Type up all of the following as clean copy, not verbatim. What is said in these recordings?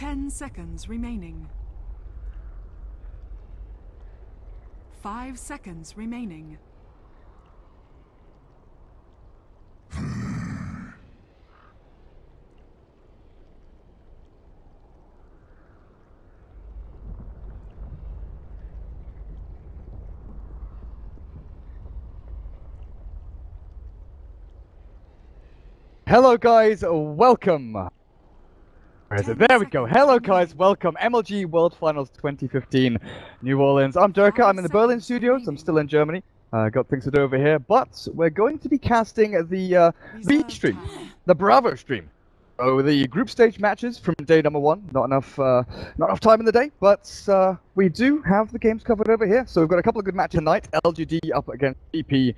10 seconds remaining. 5 seconds remaining. Hello guys, welcome. Where is it? There we go. Hello guys, welcome. MLG World Finals 2015, New Orleans. I'm Durka, I'm in the Berlin studios, I'm still in Germany. Got things to do over here, but we're going to be casting the B stream, the Bravo stream. So the group stage matches from day number 1. Not enough time in the day, but we do have the games covered over here. So we've got a couple of good matches tonight. LGD up against VP.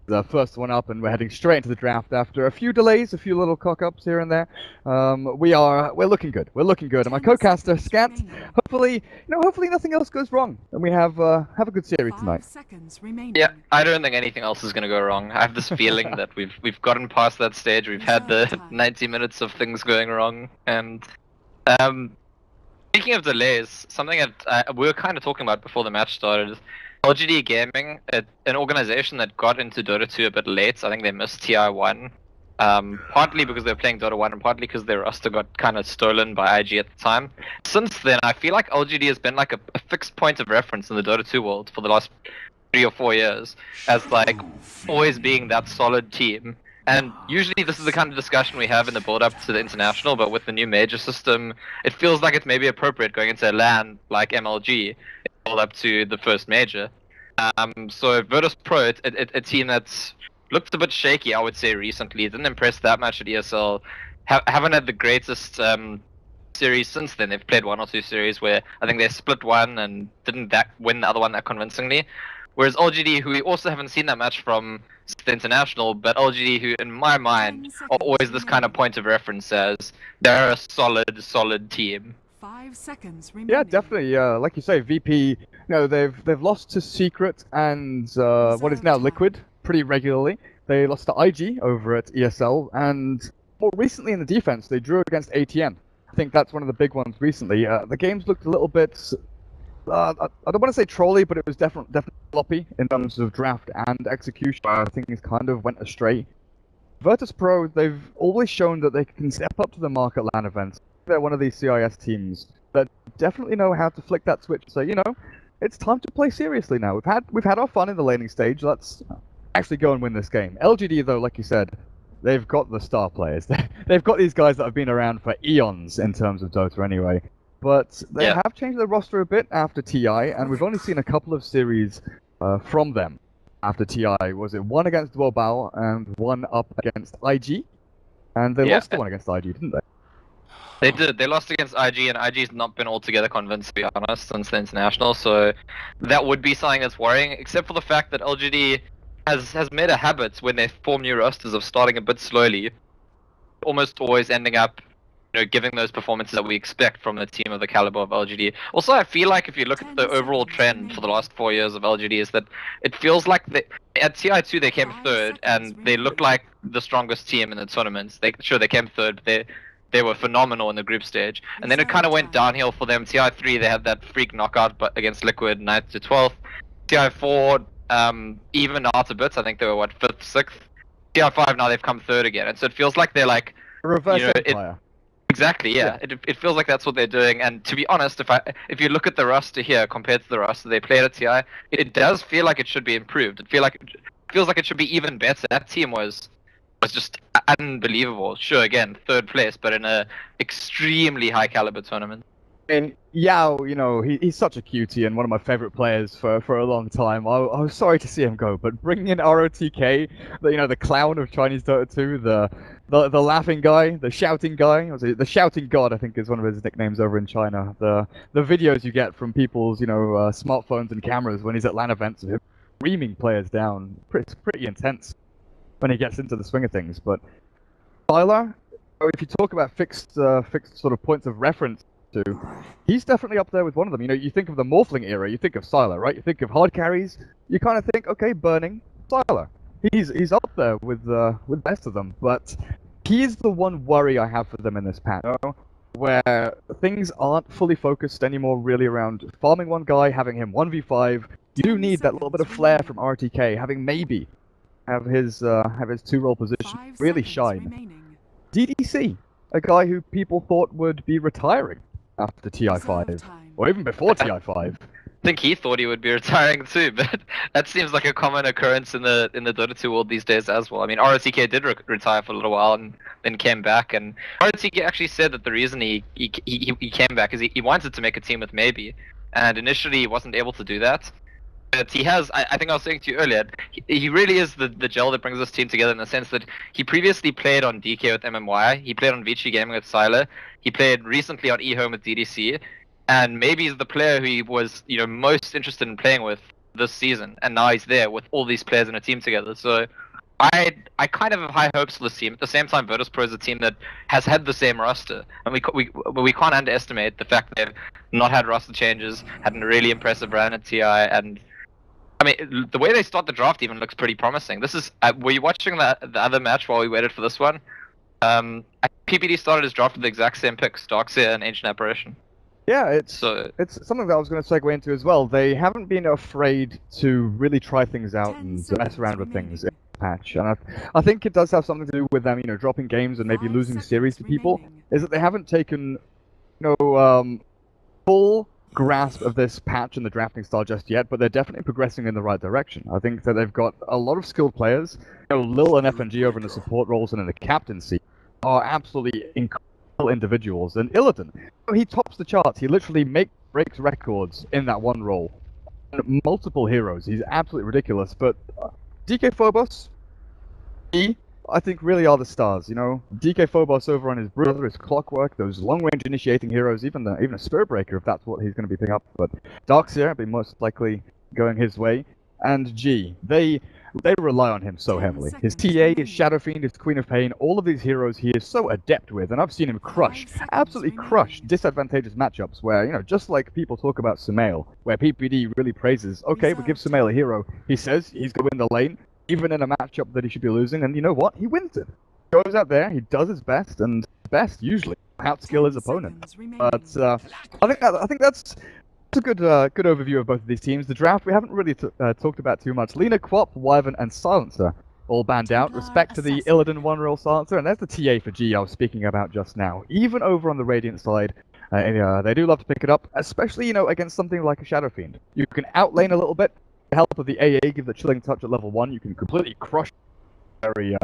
The first one up, and we're heading straight into the draft after a few delays, a few little cock-ups here and there. We're looking good. We're looking good. And my co-caster Scant. Hopefully nothing else goes wrong, and we have a good series tonight. Yeah, I don't think anything else is going to go wrong. I have this feeling that we've gotten past that stage. We've had the 90 minutes of things going wrong, and speaking of delays, something that we were kind of talking about before the match started. LGD-Gaming, an organization that got into Dota 2 a bit late. I think they missed TI1, partly because they were playing Dota 1 and partly because their roster got kind of stolen by IG at the time. Since then, I feel like LGD has been like a fixed point of reference in the Dota 2 world for the last 3 or 4 years, as like always being that solid team. And usually this is the kind of discussion we have in the build-up to the international, but with the new major system, it feels like it's maybe appropriate going into a LAN like MLG, build up to the first major. So Virtus.Pro, a team that's looked a bit shaky, I would say, recently. Didn't impress that much at ESL. Haven't had the greatest series since then. They've played 1 or 2 series where I think they split one and didn't win the other one that convincingly. Whereas LGD, who we also haven't seen that much from the international, but LGD, who in my mind are always this kind of point of reference as they're a solid team. 5 seconds remaining. Yeah, definitely. Like you say, VP. They've lost to Secret and what is now Liquid pretty regularly. They lost to IG over at ESL, and more recently in the defense, they drew against ATN. I think that's one of the big ones recently. The games looked a little bit. I don't want to say trolly, but it was definitely sloppy in terms of draft and execution. Things kind of went astray. Virtus.Pro, they've always shown that they can step up to the mark at LAN events. They're one of these CIS teams that definitely know how to flick that switch. So it's time to play seriously now. We've had our fun in the laning stage. Let's actually go and win this game. LGD, though, like you said, they've got the star players. They've got these guys that have been around for eons in terms of Dota anyway. But they have changed their roster a bit after TI, and we've only seen a couple of series from them after TI. Was it 1 against Duobao and 1 up against IG? And they lost the one against IG, didn't they? They did. They lost against IG, and IG's not been altogether convinced, to be honest, since the international. So that would be something that's worrying, except for the fact that LGD has made a habit when they form new rosters of starting a bit slowly, almost always ending up giving those performances that we expect from a team of the caliber of LGD. Also, I feel like if you look at the overall trend for the last 4 years of LGD, is that it feels like at TI2 they came 3rd, and they looked like the strongest team in the tournaments. They came 3rd, but they were phenomenal in the group stage. And then it kind of went downhill for them. TI3, they had that freak knockout against Liquid, 9th to 12th. TI4, even out a bit. I think they were, 5th, 6th. TI5, now they've come 3rd again. And so it feels like they're like... reverse empire. Exactly, yeah. It feels like that's what they're doing. And to be honest, if you look at the roster here compared to the roster they played at TI, it does feel like it should be improved. It feels like it should be even better. That team was just unbelievable. Sure, again, 3rd place, but in a extremely high caliber tournament. And Yao, he's such a cutie and one of my favorite players for a long time. I was sorry to see him go, but bringing in ROTK, the clown of Chinese Dota 2, the laughing guy, the shouting guy, the shouting god, I think is one of his nicknames over in China. The videos you get from people's smartphones and cameras when he's at LAN events of him screaming players down, it's pretty intense when he gets into the swing of things. But Tyler, if you talk about fixed sort of points of reference to, he's definitely up there with one of them. You think of the Morphling era, you think of Sylar, right? You think of hard carries, you kind of think, okay, Burning, Sylar. He's up there with best of them, but he is the one worry I have for them in this patch. where things aren't fully focused anymore really around farming one guy, having him 1v5. You do need that little bit of flair from RTK, having maybe have his 2-role position 5 really seconds shine. remaining. DDC, a guy who people thought would be retiring after TI5, Reserve time. or even before TI5. I think he thought he would be retiring too, but that seems like a common occurrence in the Dota 2 world these days as well. I mean, ROTK did retire for a little while and then came back, and ROTK actually said that the reason he came back is he wanted to make a team with Maybe, and initially he wasn't able to do that. But he has, I think I was saying to you earlier, he really is the gel that brings this team together in the sense that he previously played on DK with MMY, he played on VG-Gaming with Sylar, he played recently on eHome with DDC, and maybe he's the player who he was, most interested in playing with this season, and now he's there with all these players in a team together. So I kind of have high hopes for this team. At the same time, Virtus.Pro is a team that has had the same roster, and we can't underestimate the fact that they've not had roster changes, had a really impressive run at TI, and I mean the way they start the draft even looks pretty promising. This is were you watching the other match while we waited for this one? PPD started his draft with the exact same picks, Darkseer and Ancient Apparition. Yeah, it's So something that I was going to segue into as well. They haven't been afraid to really try things out 10 and mess seconds around with things in remaining. the patch. And I think it does have something to do with them, dropping games and maybe 5 losing series to seconds people. remaining. Is that they haven't taken, full grasp of this patch and the drafting style just yet, but they're definitely progressing in the right direction. I think that they've got a lot of skilled players. Lil and FNG over in the support roles and in the captaincy are absolutely incredible individuals. And Illidan, he tops the charts. He literally breaks records in that one role. And multiple heroes. He's absolutely ridiculous. But DK Phobos, I think really are the stars. DK Phobos over on his brother, his Clockwork, those long-range initiating heroes, even a Spirit Breaker if that's what he's going to be picking up. But Darkseer will be most likely going his way. And G, they rely on him so 10 heavily. His seconds TA, remaining. his Shadow Fiend, his Queen of Pain, all of these heroes he is so adept with, and I've seen him crush, 5 seconds absolutely crush remaining. disadvantageous matchups where, just like people talk about Sumail, where PPD really praises, okay, we give Sumail a hero, he says he's going to win the lane, even in a matchup that he should be losing, and you know what? He wins it. Goes out there, he does his best, and best usually outskill his 10 opponent. seconds remaining. But I think that's a good overview of both of these teams. The draft we haven't really talked about too much. Lina, Quap, Wyvern, and Silencer all banned out. Respect to the Illidan one-roll Silencer, and there's the TA for G I was speaking about just now. Even over on the Radiant side, they do love to pick it up, especially against something like a Shadow Fiend. You can outlane a little bit. With the help of the AA, give the Chilling Touch at level 1. You can completely crush very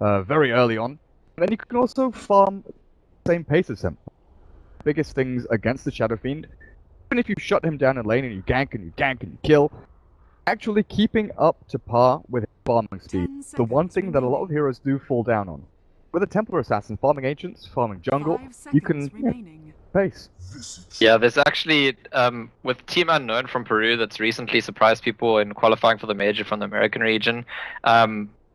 early on. And then you can also farm at the same pace as him. Biggest things against the Shadow Fiend, even if you shut him down in lane and you gank and you kill, actually keeping up to par with his farming speed. 10 The one seconds thing that a lot of remaining. heroes do fall down on. With a Templar Assassin, farming Ancients, farming Jungle, 5 you can seconds remaining. pace. yeah, there's actually with Team Unknown from Peru that's recently surprised people in qualifying for the major from the American region.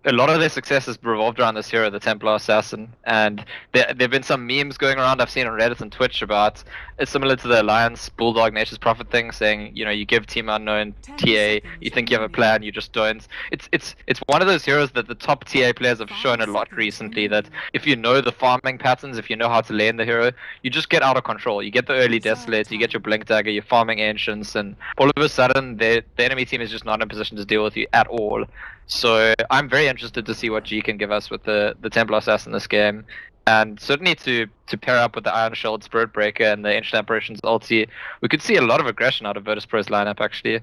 A lot of their success has revolved around this hero, the Templar Assassin, and there've been some memes going around I've seen on Reddit and Twitch about it's similar to the Alliance Bulldog Nature's Prophet thing, saying you give Team Unknown 10 TA, you seconds think you have a remaining. plan, you just don't. It's one of those heroes that the top TA players have 5 shown a lot seconds recently. That remaining. if you know the farming patterns, if you know how to lane the hero, you just get out of control. You get the early Reserve Desolator, you get your time. Blink Dagger, you're farming Ancients, and all of a sudden the enemy team is just not in a position to deal with you at all. So I'm very interested to see what G can give us with the Templar Assassin in this game. And certainly to pair up with the Iron Shield, Spirit Breaker, and the Ancient Apparitions ulti, we could see a lot of aggression out of Virtus.Pro's lineup, actually.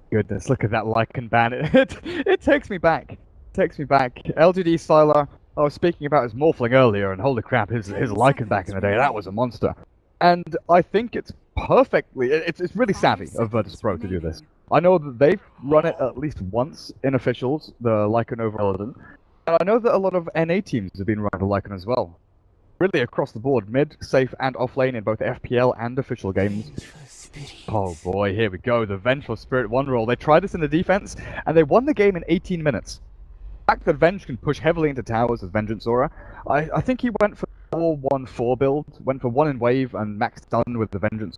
Goodness, look at that Lycan ban. It takes me back. LGD Sylar, I was speaking about his Morphling earlier, and holy crap, his 10 Lycan back in the day, that was a monster. And I think it's it's really 5 savvy of seconds Virtus.Pro to do this. remaining. I know that they've run it at least once in officials, the Lycan over Illidan. And I know that a lot of NA teams have been running the Lycan as well. Really across the board, mid, safe, and off lane in both FPL and official games. Oh boy, here we go, the Vengeful Spirit one roll. They tried this in the defense, and they won the game in 18 minutes. The fact that Venge can push heavily into towers with Vengeance Aura, I think he went for 4-1-4 build, went for 1 in wave and max stun with the Vengeance.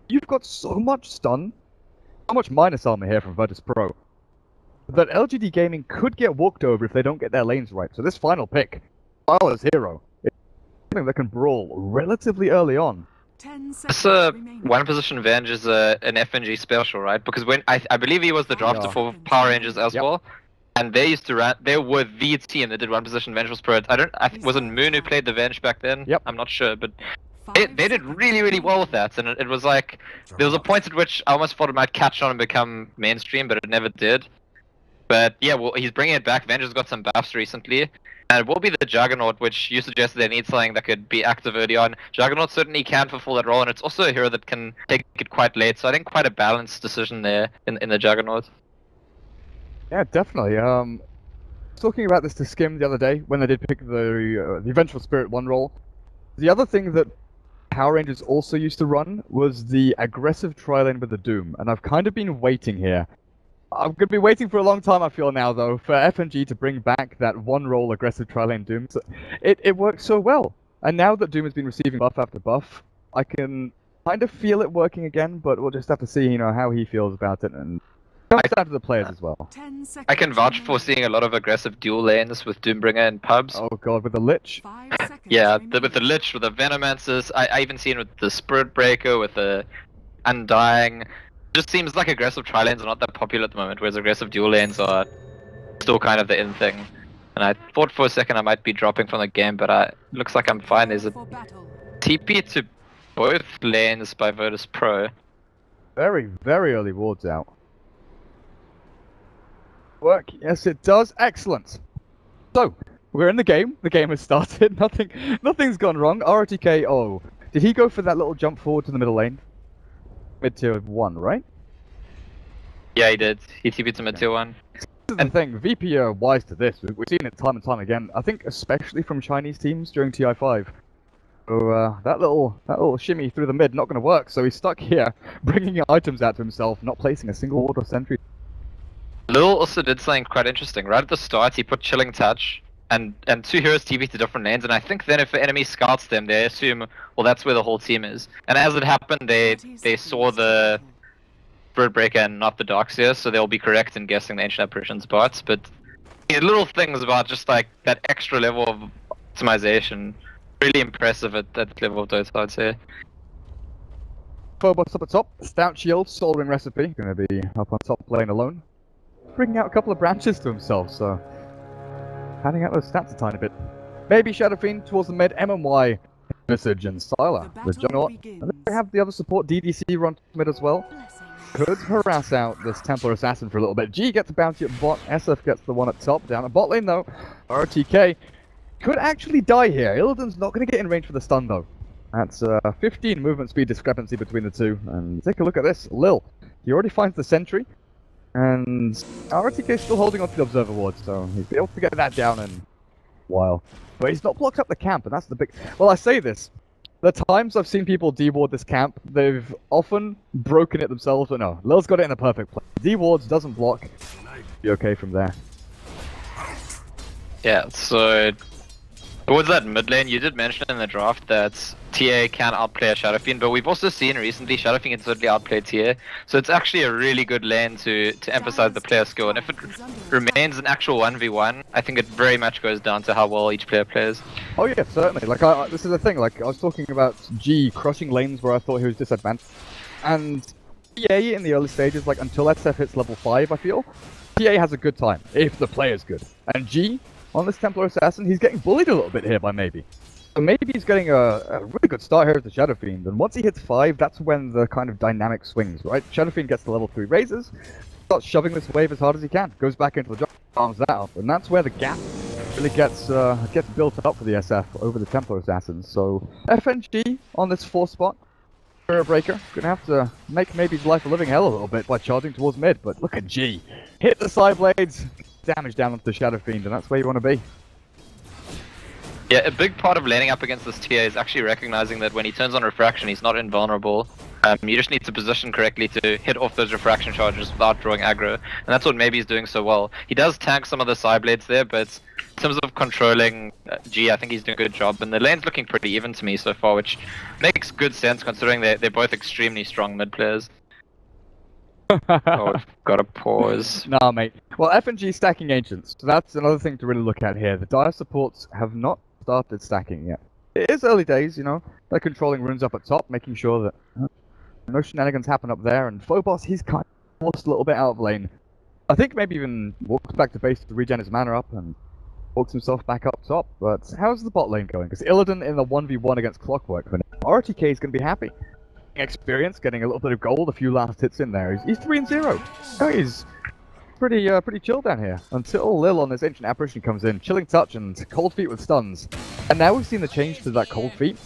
You've got so much stun, so much minus armor here from Virtus.Pro, that LGD-Gaming could get walked over if they don't get their lanes right. So this final pick, Sylar's hero, is something that can brawl relatively early on. 10 This seconds remaining. one position advantage is an FNG special, right? Because when I believe he was the drafter Yeah. for Power Rangers as Yep. well, and they used to run. They were the team that did one position Venge was Pro. Was it Moon who played the Venge back then? Yep. I'm not sure, but 5 they did seconds really well with remaining. that, and it was like there was a point at which I almost thought it might catch on and become mainstream, but it never did. But yeah, well, he's bringing it back. Venge has got some buffs recently. And it will be the Juggernaut, which you suggested they need something that could be active early on. Juggernaut certainly can fulfill that role, and it's also a hero that can take it quite late, so I think quite a balanced decision there in the Juggernaut. Yeah, definitely. Talking about this to Skim the other day when they did pick the Vengeful Spirit 1 role. The other thing that Power Rangers also used to run was the aggressive tri-lane with the Doom, and I've kind of been waiting here. I'm going to be waiting for a long time, I feel now, though, for FNG to bring back that 1-role aggressive tri-lane Doom. So it works so well. And now that Doom has been receiving buff after buff, I can kind of feel it working again, but we'll just have to see, how he feels about it, and it comes down to the players as well. 10 seconds I can vouch for remaining. seeing a lot of aggressive dual lanes with Doombringer in pubs. Oh god, with the Lich. 5 seconds Yeah, with the remaining. Lich, with the Venomancers, I even seen with the Spirit Breaker, with the Undying. Just seems like aggressive tri-lanes are not that popular at the moment, whereas aggressive dual lanes are still kind of the in thing. And I thought for a second I might be dropping from the game, but looks like I'm fine. There's a For battle. TP to both lanes by Virtus.Pro. Very, very early wards out. Work, yes it does. Excellent. So, we're in the game. The game has started. Nothing's gone wrong. ROTK, oh. Did he go for that little jump forward to the middle lane? Mid-tier 1, right? Yeah, he did. He TP'd to mid-tier 1. This is the thing, VP are wise to this. We've seen it time and time again. I think especially from Chinese teams during TI5. So that little shimmy through the mid not going to work. So he's stuck here, bringing items out to himself, not placing a single ward or sentry. Lil also did something quite interesting. Right at the start, he put Chilling Touch, and 2 heroes TP to different lanes, and I think then if the enemy scouts them, they assume, well, that's where the whole team is. And as it happened, they 30 saw seconds the remaining. Spirit Breaker and not the Darkseer, so they'll be correct in guessing the Ancient Apparition's bots, but little things about just like that extra level of optimization, really impressive at that level of Dota, I'd say. Phobos up at top, Stout Shield, Soldering Recipe, going to be up on top lane alone. Bringing out a couple of branches to himself, so padding out those stats a tiny bit. Maybe Shadow Fiend towards the mid, MMY, Visage and Sylar. The Juggernaut. And then we have the other support, DDC run to mid as well. Blessings. Could harass out this Templar Assassin for a little bit. G gets a bounty at bot, SF gets the one at top, down at bot lane though. RTK could actually die here. Illidan's not going to get in range for the stun though. That's 15 movement speed discrepancy between the two. And take a look at this. Lil, he already finds the sentry. And RTK is still holding on to the Observer Ward, so he's able to get that down in a while. But he's not blocked up the camp, and that's the big... Well, I say this. The times I've seen people deward this camp, they've often broken it themselves, but no. Lil's got it in a perfect place. Dewards, doesn't block. Be okay from there. Yeah, so towards that mid lane, you did mention in the draft that TA can outplay a Shadow Fiend, but we've also seen recently Shadow Fiend can certainly outplay TA, so it's actually a really good lane to emphasize the player skill, and if it remains an actual 1v1, I think it very much goes down to how well each player plays. Oh yeah, certainly. Like, this is the thing, like, I was talking about G crushing lanes where I thought he was disadvantaged, and TA in the early stages, like, until SF hits level 5, I feel, TA has a good time, if the player's good. And G, on this Templar Assassin, he's getting bullied a little bit here by Maybe. So maybe he's getting a really good start here as the Shadow Fiend, and once he hits 5, that's when the kind of dynamic swings, right? Shadow Fiend gets to level 3 raises, starts shoving this wave as hard as he can, goes back into the jungle, arms that up, and that's where the gap really gets built up for the SF over the Templar Assassins. So FNG on this 4th spot, Mirror Breaker, gonna have to make Maybe's life a living hell a little bit by charging towards mid, but look at G, hit the side blades, damage down onto the Shadow Fiend, and that's where you want to be. Yeah, a big part of laning up against this TA is actually recognizing that when he turns on Refraction, he's not invulnerable. You just need to position correctly to hit off those Refraction charges without drawing aggro, and that's what maybe he's doing so well. He does tank some of the side blades there, but in terms of controlling G, I think he's doing a good job, and the lane's looking pretty even to me so far, which makes good sense considering they're both extremely strong mid players. Oh, gotta pause. Nah, mate. Well, FNG stacking Ancients, so that's another thing to really look at here. The Dire supports have not started stacking yet. it is early days, you know. They're controlling runes up at top, making sure that no shenanigans happen up there. And Phobos, he's kind of lost a little bit out of lane. I think maybe even walks back to base to regen his mana up and walks himself back up top. But how's the bot lane going? Because Illidan in the 1v1 against Clockwork, RTK is going to be happy. Experience, getting a little bit of gold, a few last hits in there. He's 3-0. Oh, he's pretty chill down here until Lil on this Ancient Apparition comes in, chilling touch and cold feet with stuns. And now we've seen the change to that cold feet.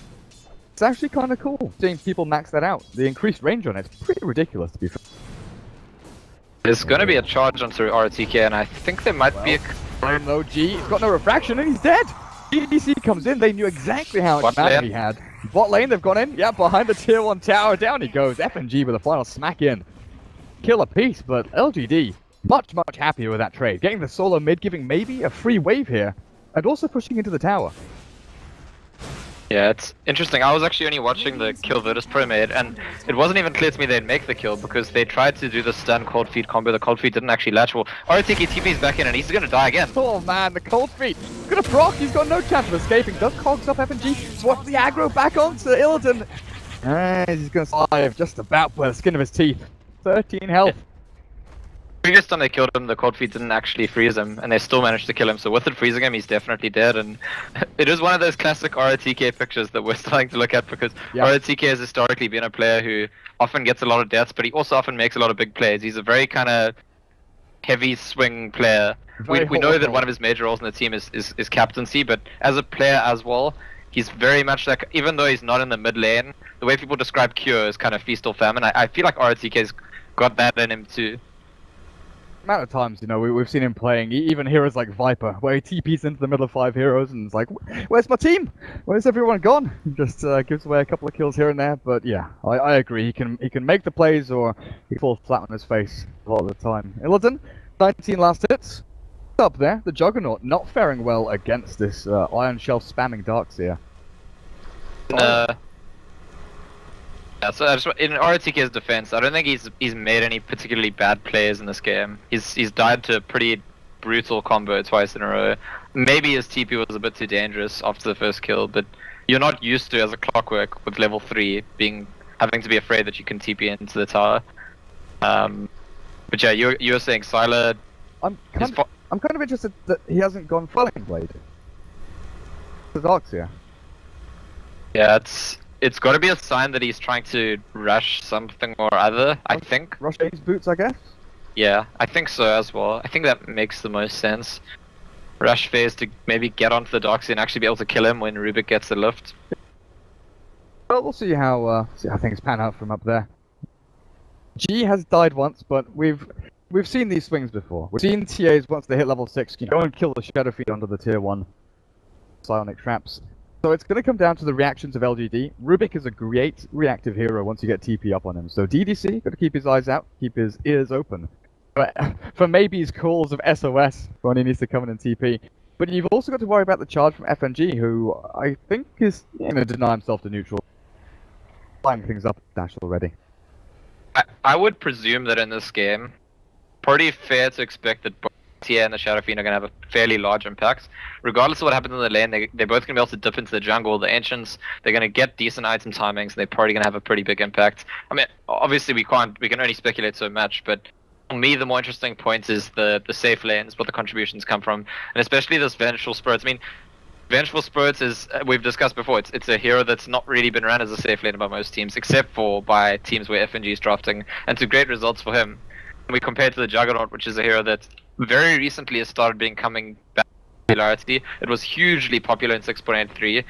It's actually kind of cool seeing people max that out. The increased range on it's pretty ridiculous to be fair. There's going to be a charge onto RTK, and I think there might be a... No, G, he's got no refraction and he's dead! DDC comes in, they knew exactly how much mana he had. Bot lane, they've gone in, yeah, behind the tier 1 tower, down he goes. FNG with a final smack in. Kill a piece, but LGD, much happier with that trade. Getting the solo mid, giving maybe a free wave here, and also pushing into the tower. Yeah, it's interesting. I was actually only watching the kill Virtus.Pro made, and it wasn't even clear to me they'd make the kill because they tried to do the stun cold feet combo. The cold feet didn't actually latch well. RTK TP's back in and he's gonna die again. Oh man, the cold feet. He's gonna proc, he's got no chance of escaping. Does cogs up FNG, swats the aggro back onto Illidan. And he's gonna survive just about by the skin of his teeth. 13 health. Previous time they killed him, the cold feet didn't actually freeze him, and they still managed to kill him. So with it freezing him, he's definitely dead. And it is one of those classic RTK pictures that we're starting to look at because RTK has historically been a player who often gets a lot of deaths, but he also often makes a lot of big plays. He's a very kind of heavy swing player. We know that one of his major roles in the team is captaincy, but as a player as well, he's very much like, even though he's not in the mid lane, the way people describe Cure is kind of feast or famine. I feel like RTK's got that in him too. Amount of times, you know, we've seen him playing even heroes like Viper, where he TPs into the middle of 5 heroes and it's like, where's my team? Where's everyone gone? Just gives away a couple of kills here and there, but yeah, I agree. He can make the plays or he falls flat on his face a lot of the time. Illidan, 19 last hits. Up there, the Juggernaut not faring well against this Iron Shelf spamming Darkseer. Yeah, so in RTK's defense, I don't think he's made any particularly bad plays in this game. He's died to a pretty brutal combo twice in a row. Maybe his TP was a bit too dangerous after the first kill, but you're not used to, as a Clockwork with level 3, having to be afraid that you can TP into the tower. But yeah, you were saying Sylar. I'm kind of interested that he hasn't gone Felling Blade. The Darkseer. Yeah, it's got to be a sign that he's trying to rush something or other, I think. Rush James boots, I guess? Yeah, I think so as well. I think that makes the most sense. Rush phase to maybe get onto the Darkseer and actually be able to kill him when Rubik gets the lift. Well, we'll see how things pan out from up there. G has died once, but we've seen these swings before. We've seen TAs once they hit level 6, you go and kill the Shadow Feed under the tier 1 psionic traps. So it's going to come down to the reactions of LGD. Rubik is a great reactive hero once you get TP up on him. So DDC, got to keep his eyes out, keep his ears open. But for maybe's calls of SOS when he needs to come in and TP. But you've also got to worry about the charge from FNG, who I think is going to deny himself to neutral. Flying things up Dash already. I would presume that in this game, pretty fair to expect that both TA and the Shadow Fiend are going to have a fairly large impact. Regardless of what happens in the lane, they're both going to be able to dip into the jungle. The Ancients, they're going to get decent item timings, and they're probably going to have a pretty big impact. I mean, obviously we can only speculate so much, but for me the more interesting point is the safe lanes, what the contributions come from, and especially this Vengeful Spirits. I mean, Vengeful Spirits is, we've discussed before, it's a hero that's not really been run as a safe lane by most teams, except for by teams where FNG is drafting, and to great results for him. And we compare it to the Juggernaut, which is a hero that very recently has started becoming back to popularity. It was hugely popular in 6.83.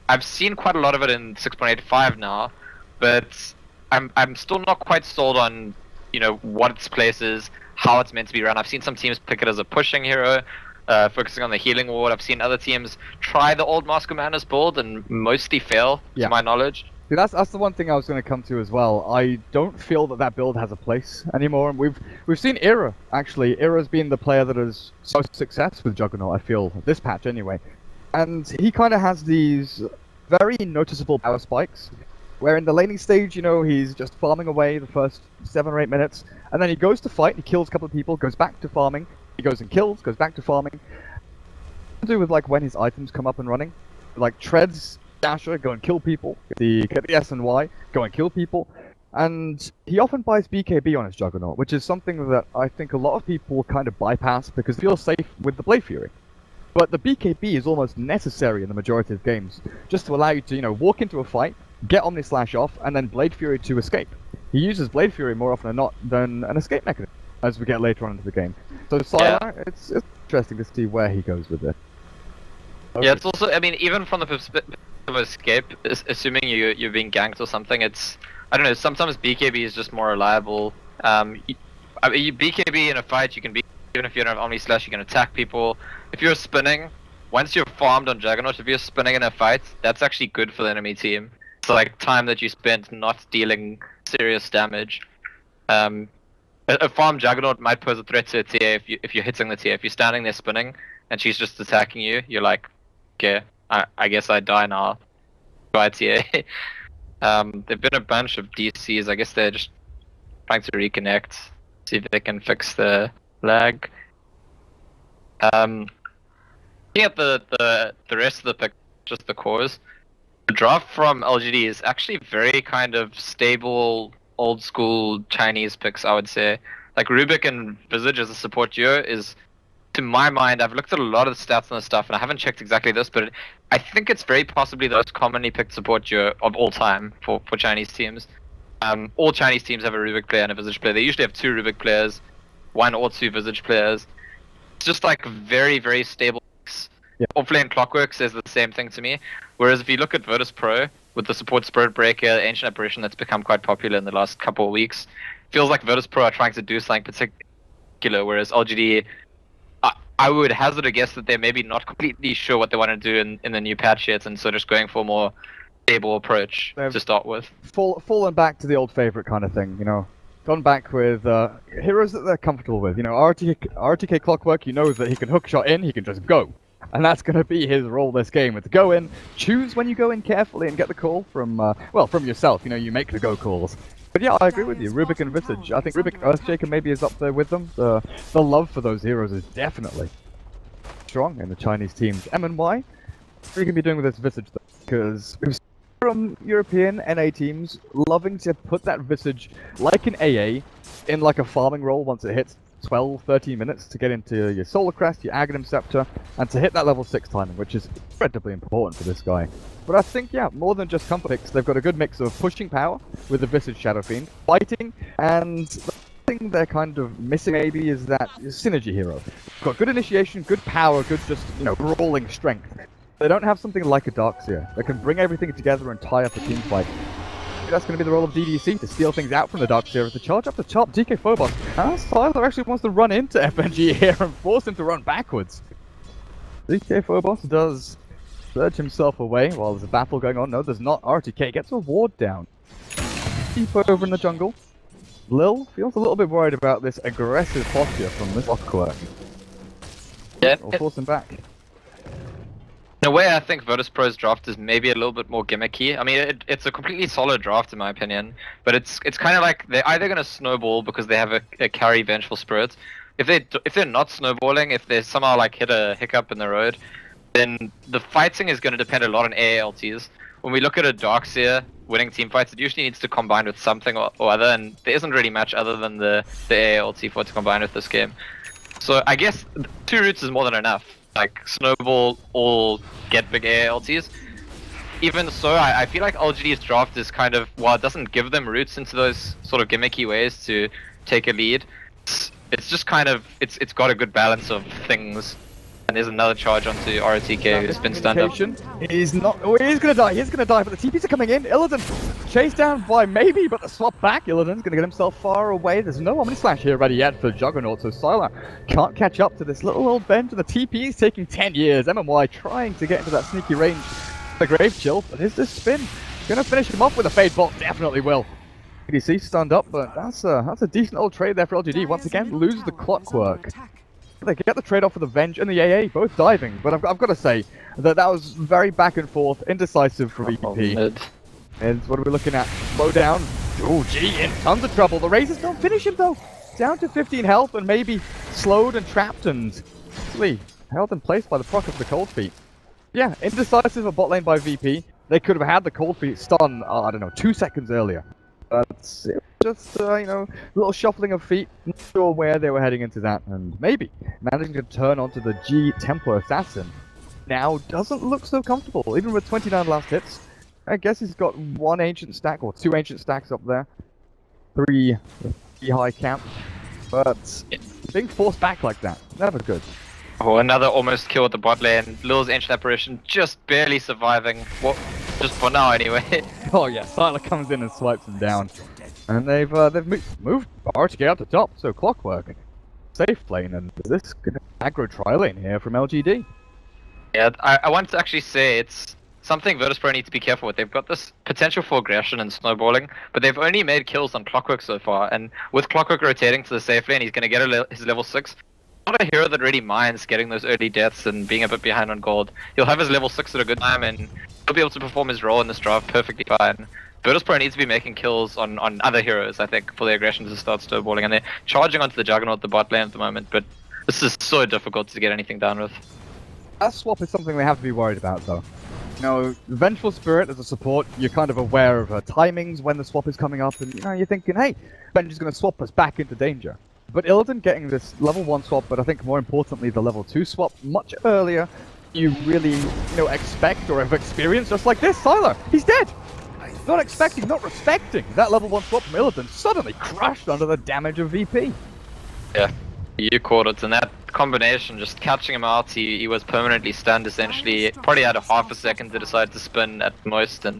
I've seen quite a lot of it in 6.85 now, but I'm still not quite sold on, you know, what its place is, how it's meant to be run. I've seen some teams pick it as a pushing hero, focusing on the healing ward. I've seen other teams try the old Mask of Madness build and mostly fail, to my knowledge. See, that's the one thing I was going to come to as well. I don't feel that build has a place anymore. And we've seen Era, actually. Era's been the player that has most success with Juggernaut, I feel, this patch anyway. And he kind of has these very noticeable power spikes, where in the laning stage, you know, he's just farming away the first 7 or 8 minutes, and then he goes to fight, he kills a couple of people, goes back to farming, he goes and kills, goes back to farming. To do with like when his items come up and running. like treads Dasher, go and kill people. Get the S and Y, go and kill people. And he often buys BKB on his Juggernaut, which is something that I think a lot of people kind of bypass because they feel safe with the Blade Fury. But the BKB is almost necessary in the majority of games, just to allow you to, you know, walk into a fight, get Omni Slash off, and then Blade Fury to escape. He uses Blade Fury more often than not than an escape mechanism, as we get later on into the game. So Sylar, it's interesting to see where he goes with it. Okay. Yeah, it's also, I mean, even from the perspective of escape, assuming you're being ganked or something, it's, I don't know, sometimes BKB is just more reliable. BKB in a fight, you can be, even if you don't have Omni Slash, you can attack people. If you're spinning, once you're farmed on Juggernaut, if you're spinning in a fight, that's actually good for the enemy team. It's like time that you spent not dealing serious damage. A farm Juggernaut might pose a threat to a TA if you're hitting the TA. If you're standing there spinning and she's just attacking you, you're like, okay, I guess I die now. Bye TA. There've been a bunch of DCs. I guess they're just trying to reconnect, see if they can fix the lag. Looking at the rest of the pick, just the cores, the draft from LGD is actually very kind of stable, old school Chinese picks, I would say. Like Rubik and Visage as a support duo is, to my mind, I've looked at a lot of the stats on the stuff, and I haven't checked exactly this, but I think it's very possibly the most commonly picked support duo of all time for Chinese teams. All Chinese teams have a Rubik player and a Visage player. They usually have 2 Rubik players, 1 or 2 Visage players. It's just like very, very stable. Yeah. Offlane Clockwork says the same thing to me. Whereas if you look at Virtus.Pro, with the support Spirit Breaker, Ancient Apparition that's become quite popular in the last couple of weeks, feels like Virtus.Pro are trying to do something particular, whereas LGD, I would hazard a guess that they're maybe not completely sure what they want to do in the new patch yet, and so just going for a more stable approach to start with. Fallen back to the old favorite kind of thing, you know. Gone back with heroes that they're comfortable with. You know, RTK Clockwork, you know that he can hookshot in, he can just go. And that's going to be his role this game, is to go in, choose when you go in carefully and get the call from, well, from yourself. You know, you make the go calls. But yeah, I agree with you. Rubik and Visage. I think Rubik Earthshaker maybe is up there with them. The love for those heroes is definitely strong in the Chinese teams. M and Y, what are you going to be doing with this Visage though? Because we've seen from European NA teams loving to put that Visage like an AA in like a farming role once it hits 12-13 minutes to get into your Solar Crest, your Aghanim Scepter, and to hit that level 6 timing, which is incredibly important for this guy. But I think, yeah, more than just comfort picks, they've got a good mix of pushing power with the Visage Shadow Fiend, fighting, and the thing they're kind of missing maybe is that synergy hero. Got good initiation, good power, good just, you know, brawling strength. They don't have something like a Darkseer that can bring everything together and tie up a team fight. That's going to be the role of DDC, to steal things out from the Darkseer, to charge up the top DK Phobos. Sylar actually wants to run into FNG here and force him to run backwards. DK Phobos does surge himself away while there's a battle going on. No, there's not. RTK gets a ward down. Deep over in the jungle. Lil feels a little bit worried about this aggressive posture from this Clockwork. Yeah, I'll force him back. In a way, I think Virtus.Pro's draft is maybe a little bit more gimmicky. I mean, it's a completely solid draft in my opinion, but it's kind of like they're either going to snowball because they have a carry Vengeful Spirit. If they're not snowballing, if they somehow like hit a hiccup in the road, then the fighting is going to depend a lot on AALTs. When we look at a Darkseer winning team fights, it usually needs to combine with something or other, and there isn't really much other than the AALT for it to combine with this game. So I guess 2 routes is more than enough. Like snowball or get big AALTs. Even so, I feel like LGD's draft is kind of, while it doesn't give them routes into those sort of gimmicky ways to take a lead, it's just kind of, it's got a good balance of things. And there's another charge onto RTK who's been stunned up. He's not, oh, he's gonna die, but the TPs are coming in. Illidan chased down by maybe, but the swap back. Illidan's gonna get himself far away. There's no Omni Slash here ready yet for Juggernaut, so Sylar can't catch up to this little old bench, and the TP is taking 10 years. MMY trying to get into that sneaky range. The Grave Chill, but is this spin gonna finish him off with a Fade Bolt? Definitely will. ADC stunned up, but that's a decent old trade there for LGD. Once again, lose the Clockwork. They get the trade-off for the Venge and the AA, both diving, but I've got to say that was very back and forth, indecisive for VP. And what are we looking at? Slow down. Oh, gee, in tons of trouble. The Razors don't finish him though. Down to 15 health and maybe slowed and trapped and actually held in place by the proc of the Cold Feet. Yeah, indecisive of bot lane by VP. They could have had the cold feet stun, I don't know, 2 seconds earlier. But it was just, you know, a little shuffling of feet. Not sure where they were heading into that. And maybe managing to turn onto the G Templar Assassin now doesn't look so comfortable. Even with 29 last hits, I guess he's got 1 ancient stack, or 2 ancient stacks up there. 3 high camp. But being forced back like that, never good. Oh, another almost kill at the bot lane. Lil's ancient apparition just barely surviving. Well, just for now anyway. Oh yeah, Sylar comes in and swipes him down. And they've moved RTK up to top, so Clockwork. Safe lane, and this aggro tri-lane here from LGD. Yeah, I want to actually say it's something Virtus.Pro need to be careful with. They've got this potential for aggression and snowballing, but they've only made kills on Clockwork so far, and with Clockwork rotating to the safe lane, he's going to get his level 6. Not a hero that really minds getting those early deaths and being a bit behind on gold. He'll have his level 6 at a good time, and he'll be able to perform his role in this draft perfectly fine. Virtus.Pro needs to be making kills on other heroes, I think, for their aggression to start snowballing, and they're charging onto the Juggernaut at the bot lane at the moment, but this is so difficult to get anything done with. That swap is something they have to be worried about, though. You know, Vengeful Spirit as a support, you're kind of aware of timings when the swap is coming up, and you know, you're thinking, hey, Benji's going to swap us back into danger. But Illidan getting this level 1 swap, but I think more importantly the level 2 swap much earlier, you really, you know, expect or have experienced just like this. Sylar, he's dead! Not expecting, not respecting that level 1 swap from Illidan, suddenly crushed under the damage of VP. Yeah, you caught it, and that combination, just catching him out, he was permanently stunned essentially. Probably had a half a second to decide to spin at most and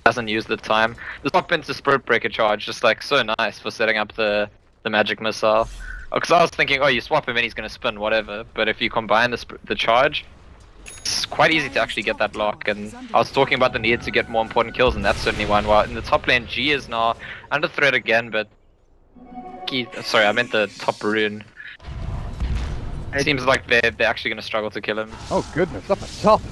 hasn't used the time. The swap into Spirit Breaker charge, just like so nice for setting up the magic missile. Because I was thinking, oh, you swap him and he's going to spin, whatever. But if you combine the charge, it's quite easy to actually get that lock. And I was talking about the need to get more important kills, and that's certainly one. While in the top lane, G is now under threat again, but... Sorry, I meant the top rune. It seems like they're actually going to struggle to kill him. Oh goodness, up at top.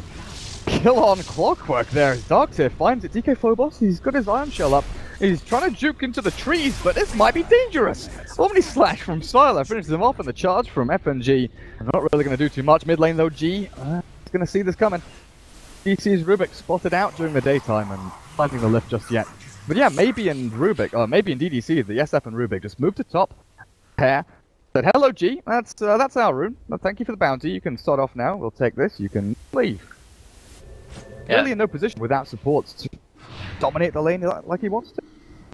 Kill on Clockwork there. Darkseer finds it. DK Phobos, he's got his Iron Shell up. He's trying to juke into the trees, but this might be dangerous. Omni Slash from Sylar finishes him off, and the charge from FNG. Not really going to do too much. Mid lane though, G. He's going to see this coming. DC's Rubik spotted out during the daytime and finding the lift just yet. But yeah, maybe in Rubik, or maybe in DDC, the SF and Rubik just moved to top. Pair. Said, hello G, that's our rune. Well, thank you for the bounty. You can start off now. We'll take this. You can leave. Yeah. Really in no position without supports to dominate the lane like he wants to.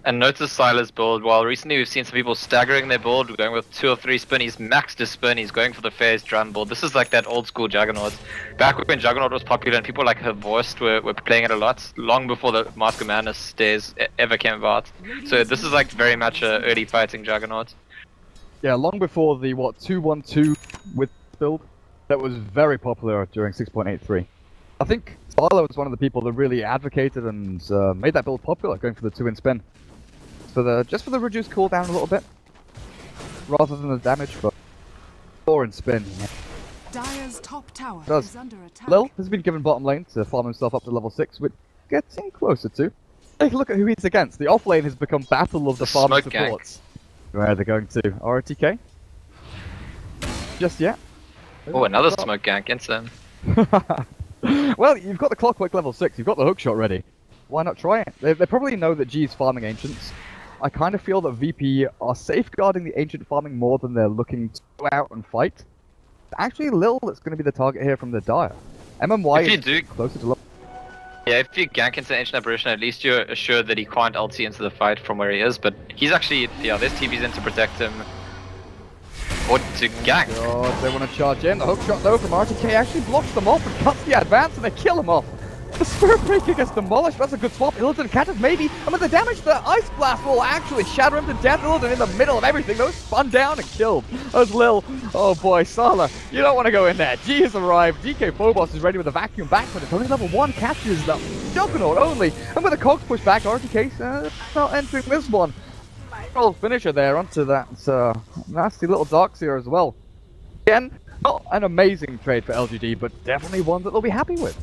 And notice Sylar's build. While recently we've seen some people staggering their build, going with 2 or 3 spin, he's maxed his spin, he's going for the phase drum build. This is like that old school Juggernaut. Back when Juggernaut was popular and people like Hervorst were playing it a lot, long before the Mask of Madness days ever came about. So this is like very much a early fighting Juggernaut. Yeah, long before the, 2-1-2 with build that was very popular during 6.83. I think Sylar was one of the people that really advocated and made that build popular, going for the 2-in spin. Just for the reduced cooldown a little bit, rather than the damage, but 4-in spin. Dire's top tower is under attack. Lil has been given bottom lane to farm himself up to level 6, which getting closer to. Take a look at who he's against. The off lane has become battle of the farming supports. Where are they going to? RTK? Just yet. Oh, another smoke gank into him. Well, you've got the Clockwork level 6, you've got the hookshot ready. Why not try it? They probably know that G's farming ancients. I kind of feel that VP are safeguarding the ancient farming more than they're looking to go out and fight. Actually, Lil that's going to be the target here from the Dire. MMY is closer to level. Yeah, if you gank into Ancient Apparition, at least you're assured that he can't ulti into the fight from where he is, but he's actually, yeah, there's TVs in to protect him. Or to gank. Oh, they want to charge in. The hookshot though from RTK actually blocks them off and cuts the advance, and they kill him off. The Spirit Breaker gets demolished. That's a good swap. Illidan catches maybe. And with the damage, the Ice Blast will actually shatter him to death. Illidan in the middle of everything though, spun down and killed. As Lil. Oh boy, Sylar, you don't want to go in there. G has arrived. DK Phobos is ready with a vacuum back, but it's only level 1 catches the Juggernaut only. And with the cogs pushed back, RTK's not entering this one. Roll finisher there onto that nasty little Darkseer as well. Again, not an amazing trade for LGD, but definitely one that they'll be happy with.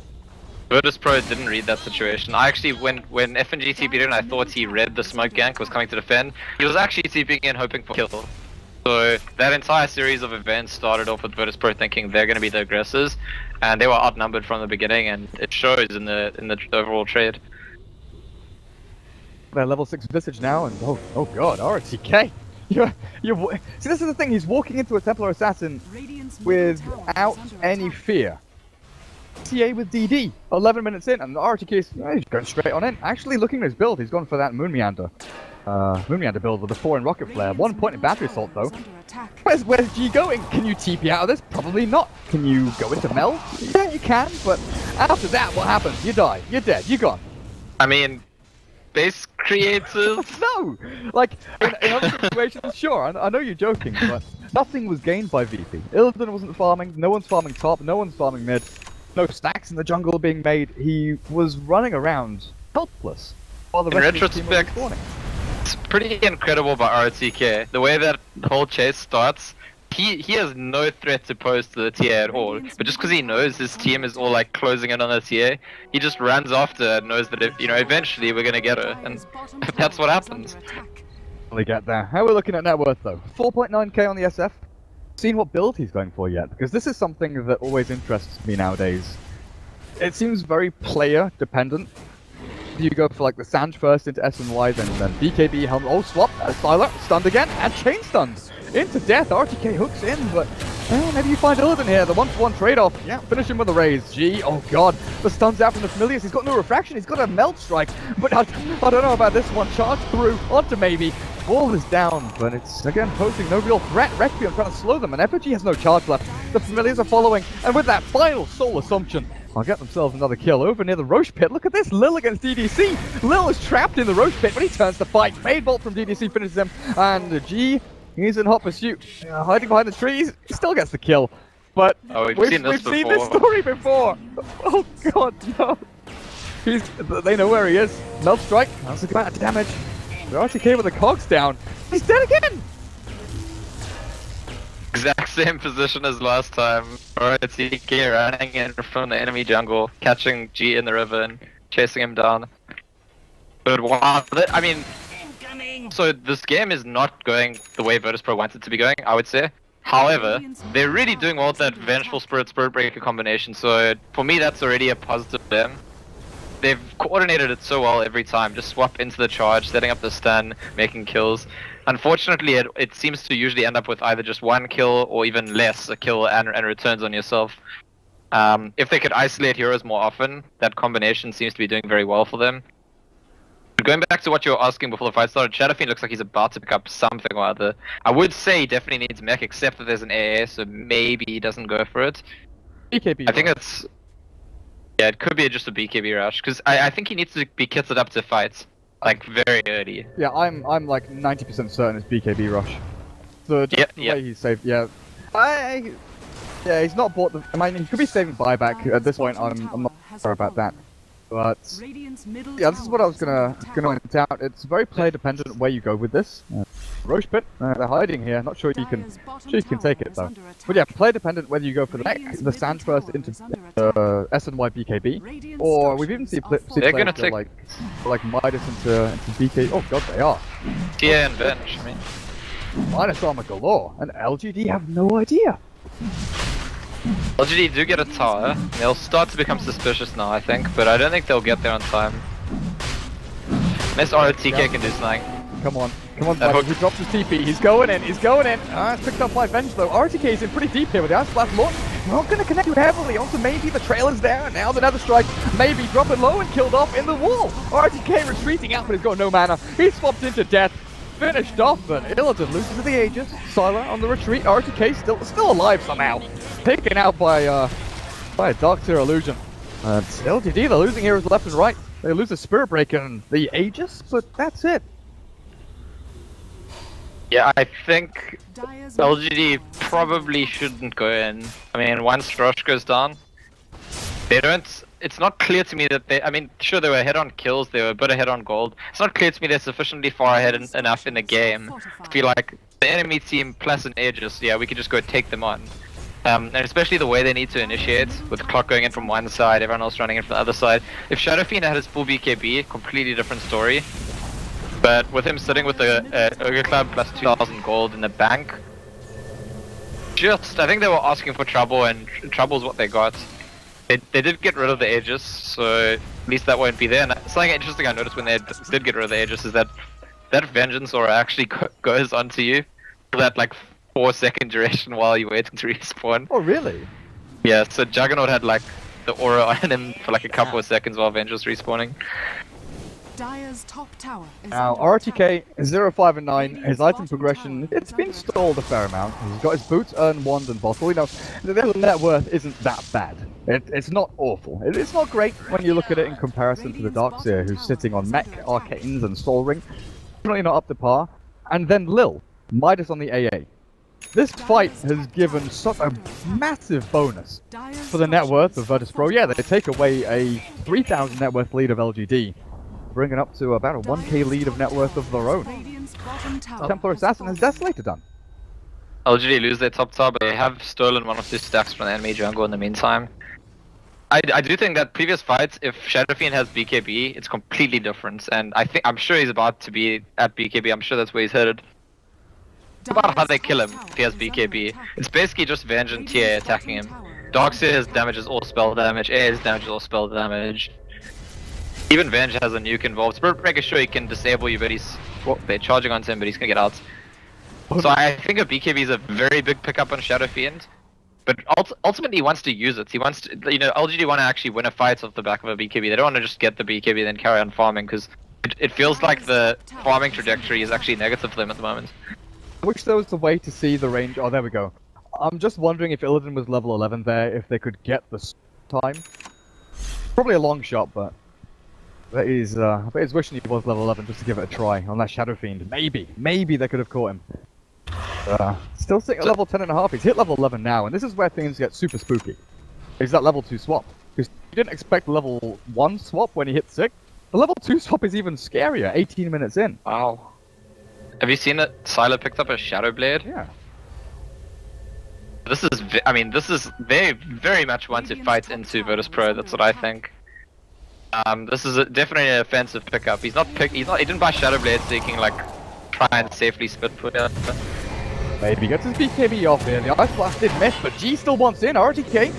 Virtus.Pro didn't read that situation. I actually, when FNG TP'd in, I thought he read the smoke gank was coming to defend. He was actually TPing in hoping for kill. So that entire series of events started off with Virtus.Pro thinking they're going to be the aggressors, and they were outnumbered from the beginning, and it shows in the overall trade. They're level 6 Visage now, and oh god, RTK! See, this is the thing, he's walking into a Templar Assassin without any fear. TA with DD, 11 minutes in, and the RTK is he's going straight on in. Actually, looking at his build, he's gone for that Moon Meander build with the 4 in Rocket Flare. 1 point in Battery Assault though. Where's G going? Can you TP out of this? Probably not. Can you go into Mel? Yeah, you can, but after that, what happens? You die. You're dead. You're gone. I mean, base creators? No! Like, in other situations, sure, I know you're joking, but nothing was gained by VP. Illidan wasn't farming, no one's farming top, no one's farming mid, no stacks in the jungle being made. He was running around helpless while the rest of the team was spawning. It's pretty incredible by RTK. The way that the whole chase starts, he has no threat to pose to the TA at all. But just because he knows his team is all like closing in on the TA, he just runs after and knows that if, eventually we're gonna get her, and that's what happens. We get there. How are we looking at net worth though? 4.9k on the SF. Seen what build he's going for yet? Because this is something that always interests me nowadays. It seems very player dependent. You go for like the Sanj first into S and Y, then BKB, helmet, swap, Styler, stunned again, and chain stuns into death. RTK hooks in, but maybe you find Illidan here, the 1-for-1 trade-off. Yeah, finish him with a raise. G, oh god, the stuns out from the familiars. He's got no refraction, he's got a melt strike, but I don't know about this one. Charge through onto maybe. Wall is down, but it's again posing no real threat. Requiem trying to slow them, and FOG has no charge left. The familiars are following, and with that final soul assumption, I'll get themselves another kill over near the Roche pit. Look at this, Lil against DDC. Lil is trapped in the Roche pit, but he turns to fight. Fade Bolt from DDC finishes him, and G, he's in hot pursuit. Hiding behind the trees, he still gets the kill. But we've seen this story before. Oh god, no. They know where he is. Melt strike, that's a good amount of damage. The RTK with the cogs down. He's dead again! Exact same position as last time. RTK running in from the enemy jungle, catching G in the river and chasing him down. But wow, I mean, so this game is not going the way Virtus.Pro wants it to be going, I would say. However, they're really doing well with that Vengeful Spirit Breaker combination, so for me that's already a positive for them. They've coordinated it so well every time, just swap into the charge, setting up the stun, making kills. Unfortunately, it seems to usually end up with either just one kill or even less, a kill and returns on yourself. If they could isolate heroes more often, that combination seems to be doing very well for them. But going back to what you were asking before the fight started, Shadowfiend looks like he's about to pick up something or other. I would say he definitely needs mech, except that there's an AA, so maybe he doesn't go for it. BKB. I think it's... Yeah, it could be just a BKB rush, because I think he needs to be kitted up to fights, like, very early. Yeah, I'm like 90% certain it's BKB rush. The way he's saved, yeah. Yeah, he's not bought the... I mean, he could be saving buyback at this point, I'm not sure about that. But, yeah, this is what I was gonna point out. It's very player dependent where you go with this. Roche pit, they're hiding here. Not sure you can take it though. But yeah, player dependent whether you go for the Sands first into S and Y BKB, or we've even seen players go like Midas into BK. Oh god, they are. Yeah, and bench. I mean, Midas armor galore, and LGD have no idea. LGD do get a tower. They'll start to become suspicious now, I think, but I don't think they'll get there on time. Unless RTK can do something. Come on, buddy. He drops his TP. He's going in. It's picked up by Venge though. RTK is in pretty deep here with the Ice Blast launch. Not going to connect too heavily. Also, maybe the trail is there. Now the Nether Strike. Maybe dropping low and killed off in the wall. RTK retreating out, but he's got no mana. He swapped into death. Finished off, but Illidan loses to the Aegis. Sylar on the retreat. RTK still alive somehow. Taken out by a Dark-Tier Illusion. LGD, they're losing heroes left and right. They lose the Spirit Breaker and the Aegis, but that's it. Yeah, I think LGD probably shouldn't go in. I mean, once Roche goes down, they don't... It's not clear to me that they... I mean, sure, they were ahead on kills, they were a bit ahead on gold. It's not clear to me they're sufficiently far ahead enough in the game to feel like the enemy team plus an Aegis, yeah, we could just go take them on. And especially the way they need to initiate, with the clock going in from one side, everyone else running in from the other side. If Shadowfiend had his full BKB, completely different story. But with him sitting with the Ogre Club plus 2,000 gold in the bank, I think they were asking for trouble, and trouble's what they got. They did get rid of the Aegis, so at least that won't be there. And something interesting I noticed when they did get rid of the Aegis is that Vengeance Aura actually goes onto you for that like 4-second duration while you're waiting to respawn. Oh really? Yeah, so Juggernaut had like the aura on him for like a couple of seconds while Vengeance was respawning. Dire's top tower is Now, under RTK attack. 0, 5, and 9, his item progression, it's been stalled a fair amount. He's got his boots, urn, wand, and bottle. You know, the net worth isn't that bad. It's not awful. It's not great when you look at it in comparison to the Darkseer, who's sitting on mech, arcanes, and soul ring. Definitely not up to par. And then Lil, Midas on the AA. This fight has given such a massive bonus for the net worth of Virtus.Pro. Yeah, they take away a 3,000 net worth lead of LGD, bringing up to about a 1k lead of net worth of their own. Templar Assassin has Desolator done. LGD lose their top tower, but they have stolen one of their stacks from the enemy jungle in the meantime. I do think that previous fights, if Shadow Fiend has BKB, it's completely different, and I'm sure he's about to be at BKB. I'm sure that's where he's headed. About how they kill him if he has BKB. It's basically just Venge and TA attacking him. Darkseer has damages all spell damage, A has damages all spell damage. Even Venge has a nuke involved. Spirit Breaker sure he can disable you, but they're charging onto him, but he's gonna get out. So I think a BKB is a very big pickup on Shadow Fiend. But ultimately he wants to use it. He wants to, LGD want to actually win a fight off the back of a BKB. They don't want to just get the BKB and then carry on farming, because it feels like the farming trajectory is actually negative for them at the moment. I wish there was a way to see the range. Oh, there we go. I'm just wondering if Illidan was level 11 there, if they could get the time. Probably a long shot, but I bet he's wishing he was level 11 just to give it a try on that Shadow Fiend. Maybe they could have caught him. Still sitting at level 10.5. He's hit level 11 now, and this is where things get super spooky. Is that level 2 swap? Because you didn't expect level 1 swap when he hit 6. The level 2 swap is even scarier, 18 minutes in. Wow. Have you seen that Sylar picked up a Shadow Blade? Yeah. This is very, very much one to fight into Virtus.Pro. That's what I think. This is definitely an offensive pickup. He didn't buy Shadow Blade so he can like try and safely spit put it. Maybe gets his BKB off here. The Ice Blast did miss, but G still wants in. RTK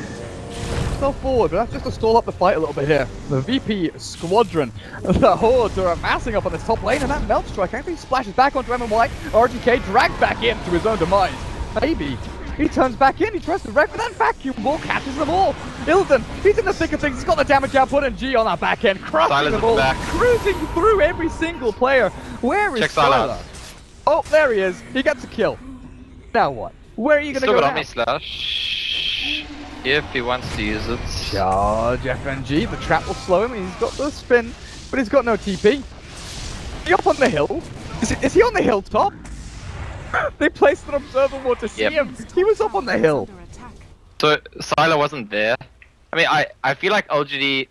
still forward, but that's just to stall up the fight a little bit here. The VP Squadron, the Hordes are amassing up on this top lane, and that Melt Strike actually splashes back onto MMY. RTK dragged back in to his own demise. Maybe he turns back in, he tries to wreck, but that vacuum ball catches them all. Illidan, he's in the thick of things, he's got the damage output, and G on that back end, crushing them all, cruising through every single player. Where is Sylar? Oh, there he is. He gets a kill. Now what? Where are you going to go now? Still got Omni-Slash, if he wants to use it. Charge FNG, the trap will slow him, he's got the spin, but he's got no TP. Is he up on the hill? Is he on the hilltop? They placed an observer ward to see him. He was up on the hill. So Sylar wasn't there. I mean, I feel like LGD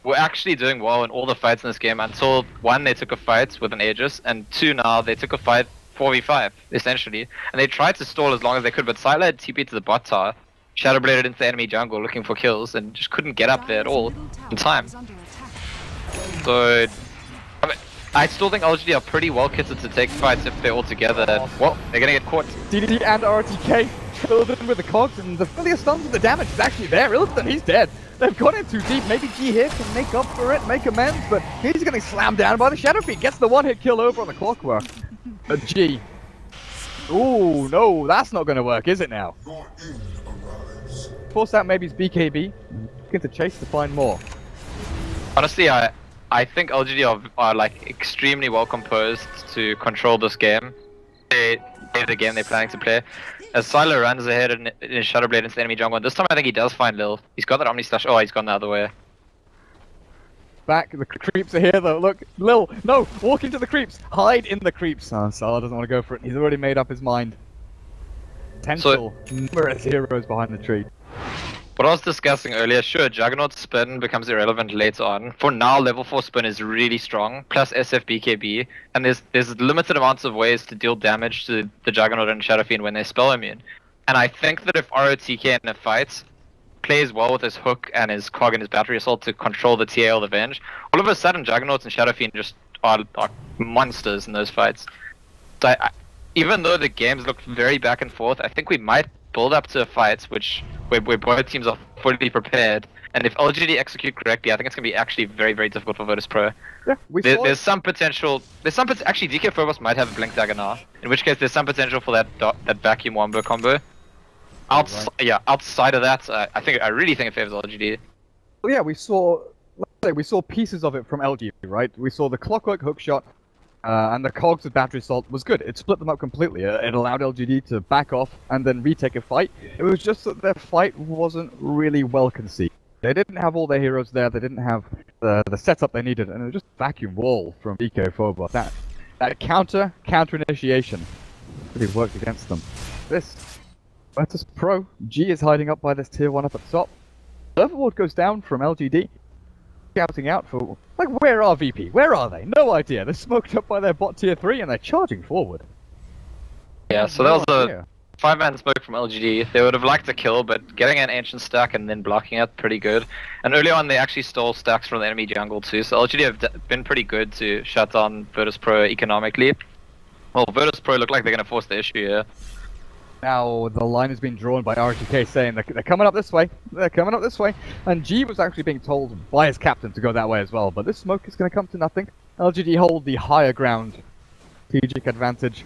were actually doing well in all the fights in this game until 1, they took a fight with an Aegis, and 2, now they took a fight 4v5 essentially, and they tried to stall as long as they could, but Sylar had TP to the bot tower, Shadow Bladed into the enemy jungle looking for kills, and just couldn't get up there at all in time. So I still think LGD are pretty well kitted to take fights if they're all together. Well, they're gonna get caught. DDD and RTK killed him with the cogs, and the Philia stuns with the damage is actually there. Illidan, he's dead. They've gone in too deep. Maybe G here can make up for it, make amends, but he's getting slammed down by the Shadow Fiend. Gets the one-hit kill over on the Clockwork. G. Ooh, no, that's not going to work, is it now? Force out maybe his BKB. Looking to chase to find more. Honestly, I think LGD are like extremely well composed to control this game. They the game they're planning to play. As Sylar runs ahead in his Shadow Blade into the enemy jungle, and this time I think he does find Lil. He's got that Omni-Slash. Oh, he's gone the other way. Back, the creeps are here though. Look, Lil, no, walk into the creeps. Hide in the creeps. Oh, Sylar doesn't want to go for it. He's already made up his mind. Potential numerous heroes behind the tree. What I was discussing earlier, sure, Juggernaut spin becomes irrelevant later on. For now, level 4 spin is really strong, plus SF BKB, and there's limited amounts of ways to deal damage to the Juggernaut and Shadow Fiend when they're spell immune. And I think that if ROTK in a fight plays well with his hook and his cog and his battery assault to control the TA or the Venge, all of a sudden Juggernauts and Shadow Fiend just are monsters in those fights. So even though the games look very back and forth, I think we might build up to a fight where both teams are fully prepared. And if LGD execute correctly, I think it's going to be actually very, very difficult for Virtus.Pro. Yeah, there's some potential. Actually, DK Phobos might have a Blink Dagger now. In which case, there's some potential for that vacuum wombo combo. Outside of that, I really think it favors LGD. Well, yeah, we saw pieces of it from LG, right? We saw the clockwork hookshot, and the cogs of battery assault was good. It split them up completely. It allowed LGD to back off and then retake a fight. It was just that their fight wasn't really well conceived. They didn't have all their heroes there. They didn't have the setup they needed, and it was just vacuum wall from DK Phobos. That counter initiation really worked against them. This Virtus.Pro, G is hiding up by this tier 1 up at the top. Overward goes down from LGD, shouting out for, like, where are VP? Where are they? No idea. They're smoked up by their bot tier 3 and they're charging forward. Yeah, so that was a 5-man smoke from LGD. They would have liked to kill, but getting an ancient stack and then blocking it, pretty good. And early on, they actually stole stacks from the enemy jungle too, so LGD have been pretty good to shut down Virtus.Pro economically. Well, Virtus.Pro look like they're going to force the issue here. Now the line has been drawn by RTK saying they're coming up this way. They're coming up this way. And G was actually being told by his captain to go that way as well. But this smoke is going to come to nothing. LGD hold the higher ground strategic advantage.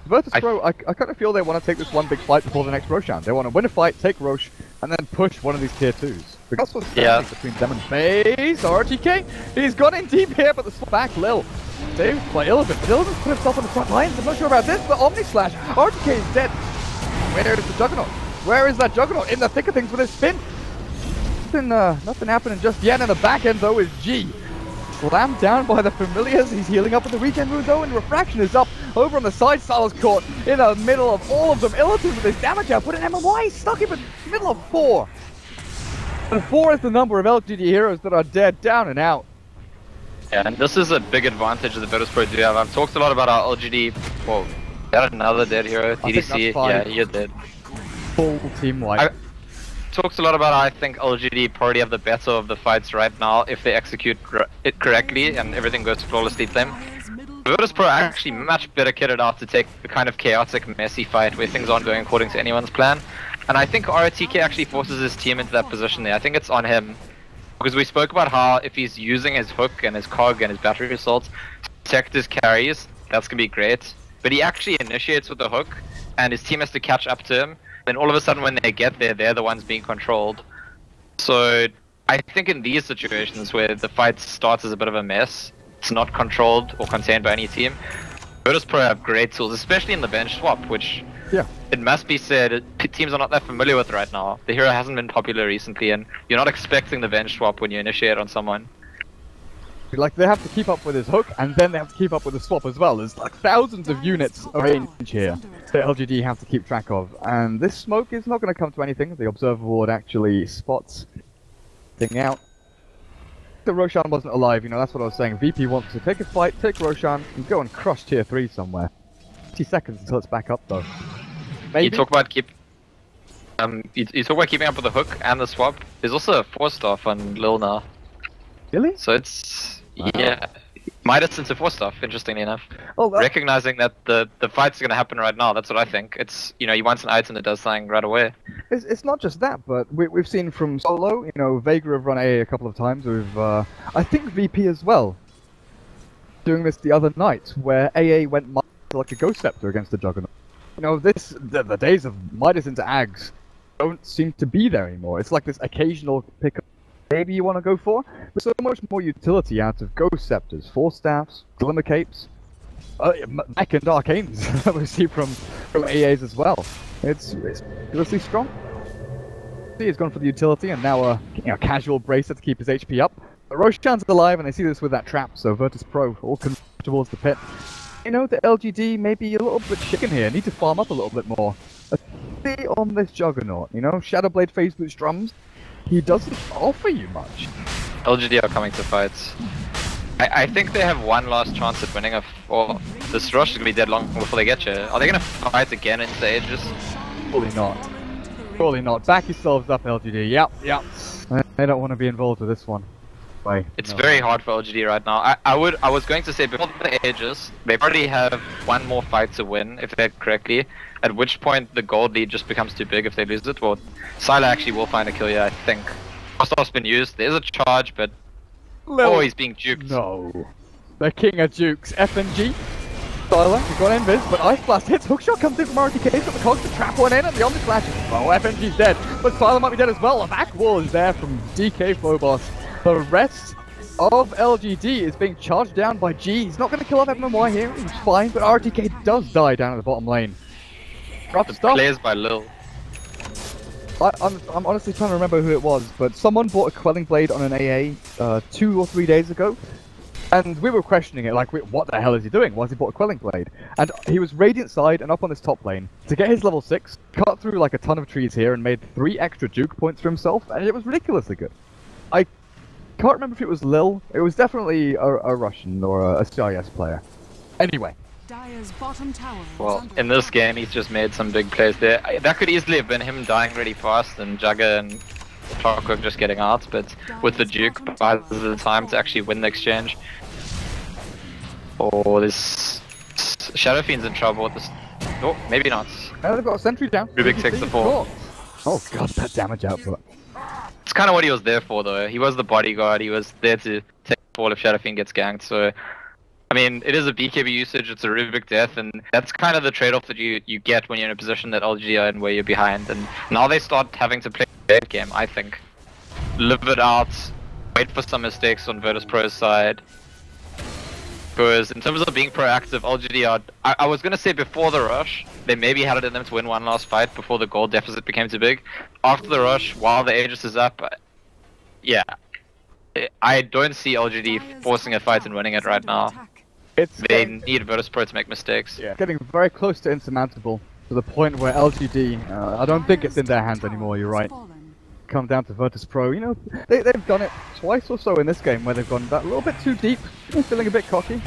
Virtus.Pro, I kind of feel they want to take this one big fight before the next Roshan. They want to win a fight, take Rosh, and then push one of these tier 2s. Because what's standing between them and FaZe, RTK, he's gone in deep here, but the back Lil. Saved by Illivan, but Illivan's put himself on the front lines. I'm not sure about this, but Omni Slash, RTK is dead. Where is the Juggernaut? Where is that Juggernaut? In the thick of things with his spin. Nothing happening just yet. In the back end though is G. Slammed down by the familiars. He's healing up with the weekend mood though, and Refraction is up over on the side. Silas caught in the middle of all of them. Illivan with his damage output, and MLG stuck him in the middle of 4. And 4 is the number of LGD heroes that are dead, down and out. Yeah, and this is a big advantage that the Virtus.Pro do have. I've talked a lot about our LGD. Well, got another dead hero, DDC. Yeah, you're dead. Full team wipe. I talked a lot about how I think LGD probably have the better of the fights right now if they execute it correctly and everything goes flawlessly to them. Virtus.Pro are actually much better kitted out to take the kind of chaotic, messy fight where things aren't going according to anyone's plan. And I think RTK actually forces his team into that position there. I think it's on him. Because we spoke about how if he's using his hook and his cog and his battery assaults to protect his carries, that's going to be great. But he actually initiates with the hook, and his team has to catch up to him. Then all of a sudden when they get there, they're the ones being controlled. So I think in these situations where the fight starts as a bit of a mess, it's not controlled or contained by any team, Virtus.Pro have great tools, especially in the bench swap, which it must be said, teams are not that familiar with right now. The hero hasn't been popular recently, and you're not expecting the bench swap when you initiate on someone. Like, they have to keep up with his hook, and then they have to keep up with the swap as well. There's like thousands of units of range here that LGD have to keep track of. And this smoke is not going to come to anything. The observer board actually spots thing out. The Roshan wasn't alive, you know, that's what I was saying. VP wants to take a fight, take Roshan, and go and crush tier 3 somewhere. 50 seconds until it's back up though. Maybe? You talk about keeping up with the hook and the swap. There's also a 4-star on Lil now. Really? So it's yeah, Midas into 4-star, interestingly enough. Oh, recognizing that the fight's gonna happen right now, that's what I think. It's, you know, he wants an item that does something right away. It's not just that, but we've seen from solo, you know, Vega have run AA a couple of times with, I think VP as well, doing this the other night, where AA went like a Ghost Scepter against the Juggernaut. You know, the days of Midas into Ags don't seem to be there anymore. It's like this occasional pickup maybe you want to go for, but so much more utility out of Ghost Scepters, Force Staffs, Glimmer Capes, Mech and Arcanes that we see from AAs as well. It's ridiculously strong. He's gone for the utility and now a casual bracer to keep his HP up. But Roshan's alive and they see this with that trap, so Virtus.Pro all come towards the pit. You know, the LGD may be a little bit chicken here, need to farm up a little bit more. Especially on this Juggernaut, you know, Shadowblade Phase Boots drums, he doesn't offer you much. LGD are coming to fights. I think they have one last chance at winning or this rush is going to be dead long before they get you. Are they going to fight again in stages? Probably not. Probably not. Back yourselves up, LGD. Yep. They don't want to be involved with this one. It's very hard for LGD right now. I was going to say before the ages, they probably have one more fight to win if they correctly. At which point the gold lead just becomes too big if they lose it. Well, Sylar actually will find a kill here, I think. Frost's been used. There's a charge, but oh, he's being juked. No, the king of jukes. FNG. Sylar, he's got invis, but Ice Blast hits. Hookshot comes in from RTK, he's got the cogs to trap one in, and the Omni Slash. Oh, FNG's dead, but Sylar might be dead as well. A back wall is there from DK Phobos. The rest of LGD is being charged down by G. He's not going to kill off MMY here, he's fine, but RTK does die down at the bottom lane. Rough stuff. Plays by Lil. I'm honestly trying to remember who it was, but someone bought a Quelling Blade on an AA 2 or 3 days ago. And we were questioning it, like, what the hell is he doing? Why has he bought a Quelling Blade? And he was Radiant side and up on this top lane. To get his level 6, cut through like a ton of trees here and made 3 extra juke points for himself, and it was ridiculously good. I can't remember if it was Lil. It was definitely a Russian or a CIS player. Anyway. Dire's bottom tower Well, in this game, he's just made some big plays there. That could easily have been him dying really fast and Jagger and Clockwork just getting out, but with the Duke, buys the time to actually win the exchange. Oh, this Shadow Fiend's in trouble with this. Oh, maybe not. Oh, they've got a sentry down. Rubik takes the fall. Oh god, that damage output. It's kind of what he was there for, though. He was the bodyguard. He was there to take the fall if Shadow Fiend gets ganked. So, I mean, it is a BKB usage. It's a Rubik death, and that's kind of the trade-off that you get when you're in a position that LGD are in where you're behind. And now they start having to play the late game. I think live it out, wait for some mistakes on Virtus.Pro's side. Because in terms of being proactive, LGD are... I was going to say before the rush, they maybe had it in them to win one last fight before the gold deficit became too big. After the rush, while the Aegis is up, yeah. I don't see LGD forcing a fight and winning it right now. They need Virtus.Pro to make mistakes. Yeah. Getting very close to insurmountable, to the point where LGD, I don't think it's in their hands anymore, you're right. Come down to Virtus.Pro, you know, they've done it twice or so in this game where they've gone that little bit too deep, feeling a bit cocky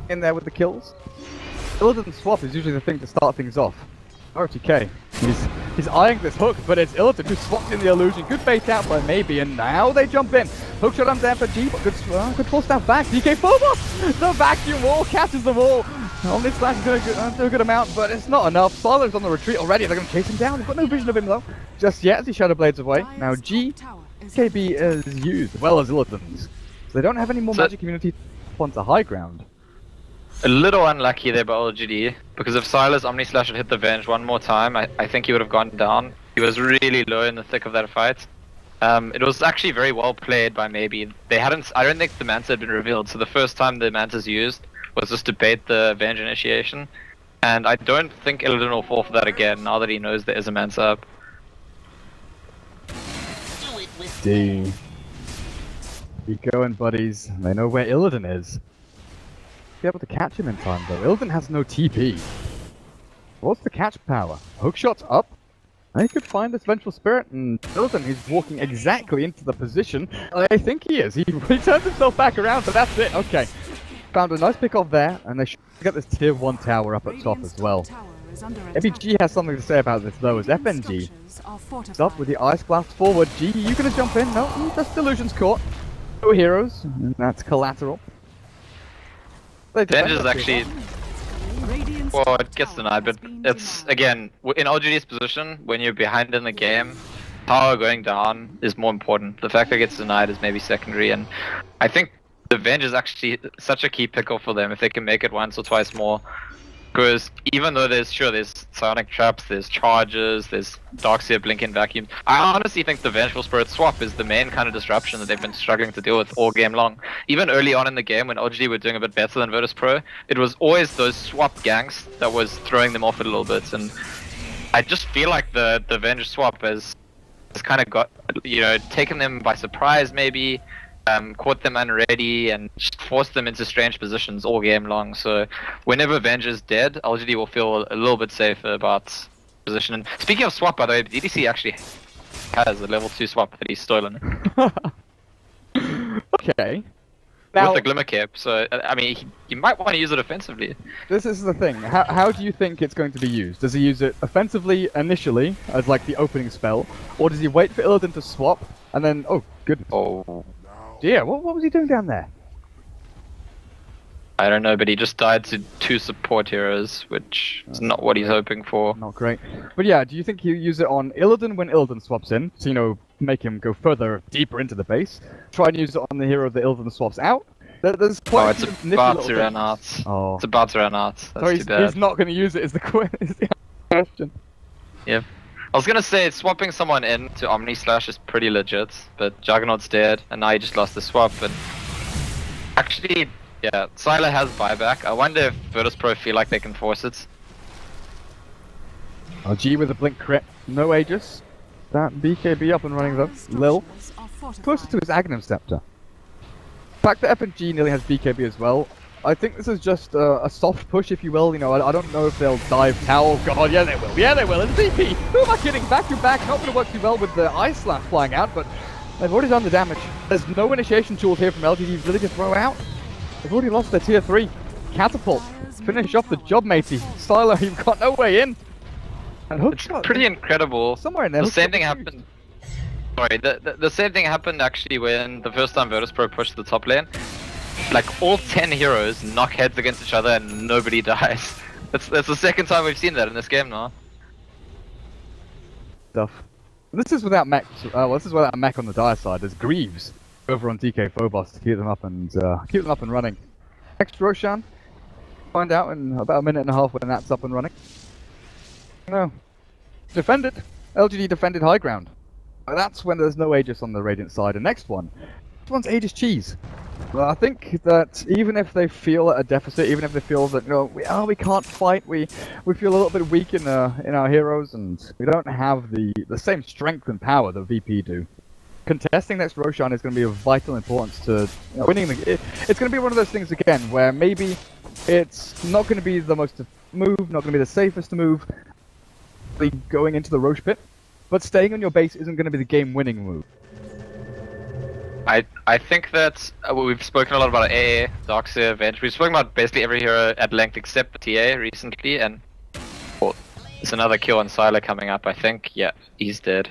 in there with the kills. Illidan's swap is usually the thing to start things off. RTK, he's eyeing this hook, but it's Illidan who swaps in the illusion. Good bait out by maybe, and now they jump in. Hookshot on down for G, but good force down back. DK Phobos! The vacuum wall catches them all. Omni Slash is going to do a good amount, but it's not enough. Sylar's on the retreat already. They're going to chase him down. They've got no vision of him though. Just yet as he Shadow Blades away. Now G, KB is used, as well as Illidan's. So they don't have any more magic immunity onto high ground. A little unlucky there by LGD, because if Sylar's Omni Slash had hit the Venge one more time, I think he would have gone down. He was really low in the thick of that fight. It was actually very well played by maybe. They hadn't. I don't think the Manta had been revealed, so the first time the Manta's used was just to bait the Venge initiation. And I don't think Illidan will fall for that again now that he knows there is a Manta up. D. Keep going, buddies. They know where Illidan is. Be able to catch him in time though. Illidan has no TP. What's the catch power? Hookshot's up. And he could find this Vengeful Spirit, and Illidan is walking exactly into the position I think he is. He turns himself back around, but that's it. Okay. Found a nice pick off there, and they should get this tier 1 tower up at top as well. MLG has something to say about this though, as FNG is up with the Ice Blast forward. G, you gonna jump in? No, just Illusion's caught. No heroes, and that's collateral. Venge is actually... Well, it gets denied, but it's, again, in LGD's position, when you're behind in the game, power going down is more important. The fact that it gets denied is maybe secondary, and I think the Venge is actually such a key pickle for them if they can make it once or twice more. Because even though there's Sonic Traps, there's Charges, there's Darkseer Blinking Vacuums, I honestly think the Vengeful Spirit swap is the main kind of disruption that they've been struggling to deal with all game long. Even early on in the game when LGD were doing a bit better than Virtus.Pro, it was always those swap ganks that was throwing them off a little bit, and I just feel like the Venge swap has kind of got, you know, taken them by surprise maybe, caught them unready and just forced them into strange positions all game long. So whenever Venge is dead, LGD will feel a little bit safer about position. And speaking of swap, by the way, DDC actually has a level 2 swap that he's stolen. Okay. Now, with the Glimmer Cape, so I mean, you might want to use it offensively. This is the thing. How do you think it's going to be used? Does he use it offensively initially, as like the opening spell, or does he wait for Illidan to swap and then? Oh, goodness. Oh. dear, what was he doing down there? I don't know, but he just died to 2 support heroes, which is not what he's hoping for. Not great. But yeah, do you think you use it on Illidan when Illidan swaps in? So, you know, make him go further, deeper into the base. Try and use it on the hero that Illidan swaps out. There's quite it's about to run out. Oh. It's about to run out. That's too bad. He's not going to use it, is the question. Yep. I was gonna say, swapping someone in to Omni Slash is pretty legit, but Juggernaut's dead, and now he just lost the swap, but... Actually... Yeah, Sylar has buyback. I wonder if Virtus.Pro feel like they can force it. LG with a blink crit. No Aegis. That BKB up and running though. Lil. Closer to his Aghanim Scepter. The fact that FNG nearly has BKB as well. I think this is just a soft push, if you will. You know, I don't know if they'll dive tower. Oh god, yeah they will. Yeah they will. It's VP. Who am I kidding? Back to back. Not going to work too well with the Ice Slash flying out, but they've already done the damage. There's no initiation tools here from LGD really to throw out. They've already lost their tier 3. Catapult. Finish off the job, matey. Sylar, you've got no way in. And It's pretty incredible. Somewhere in there. The same thing happened. Sorry, the same thing happened actually when the first time Virtus.Pro pushed the top lane. Like all 10 heroes knock heads against each other and nobody dies. That's the second time we've seen that in this game now. Stuff. This is without mech. Well, this is without a mech on the dire side. There's Greaves over on DK Phobos to keep them up and running. Next Roshan. Find out in about a minute and a half when that's up and running. No. Defended. LGD defended high ground. That's when there's no Aegis on the Radiant side. And next one. This one's Aegis cheese. Well, I think that even if they feel at a deficit, even if they feel that we can't fight, we feel a little bit weak in our heroes, and we don't have the same strength and power that VP do. Contesting next Roshan is going to be of vital importance to winning the. It's going to be one of those things again where maybe it's not going to be the most move, not going to be the safest move, going into the Roche pit, but staying on your base isn't going to be the game-winning move. I think that we've spoken a lot about AA, Darkseer, Venge. We've spoken about basically every hero at length except the TA recently, and there's another kill on Sylar coming up, I think. Yeah, he's dead.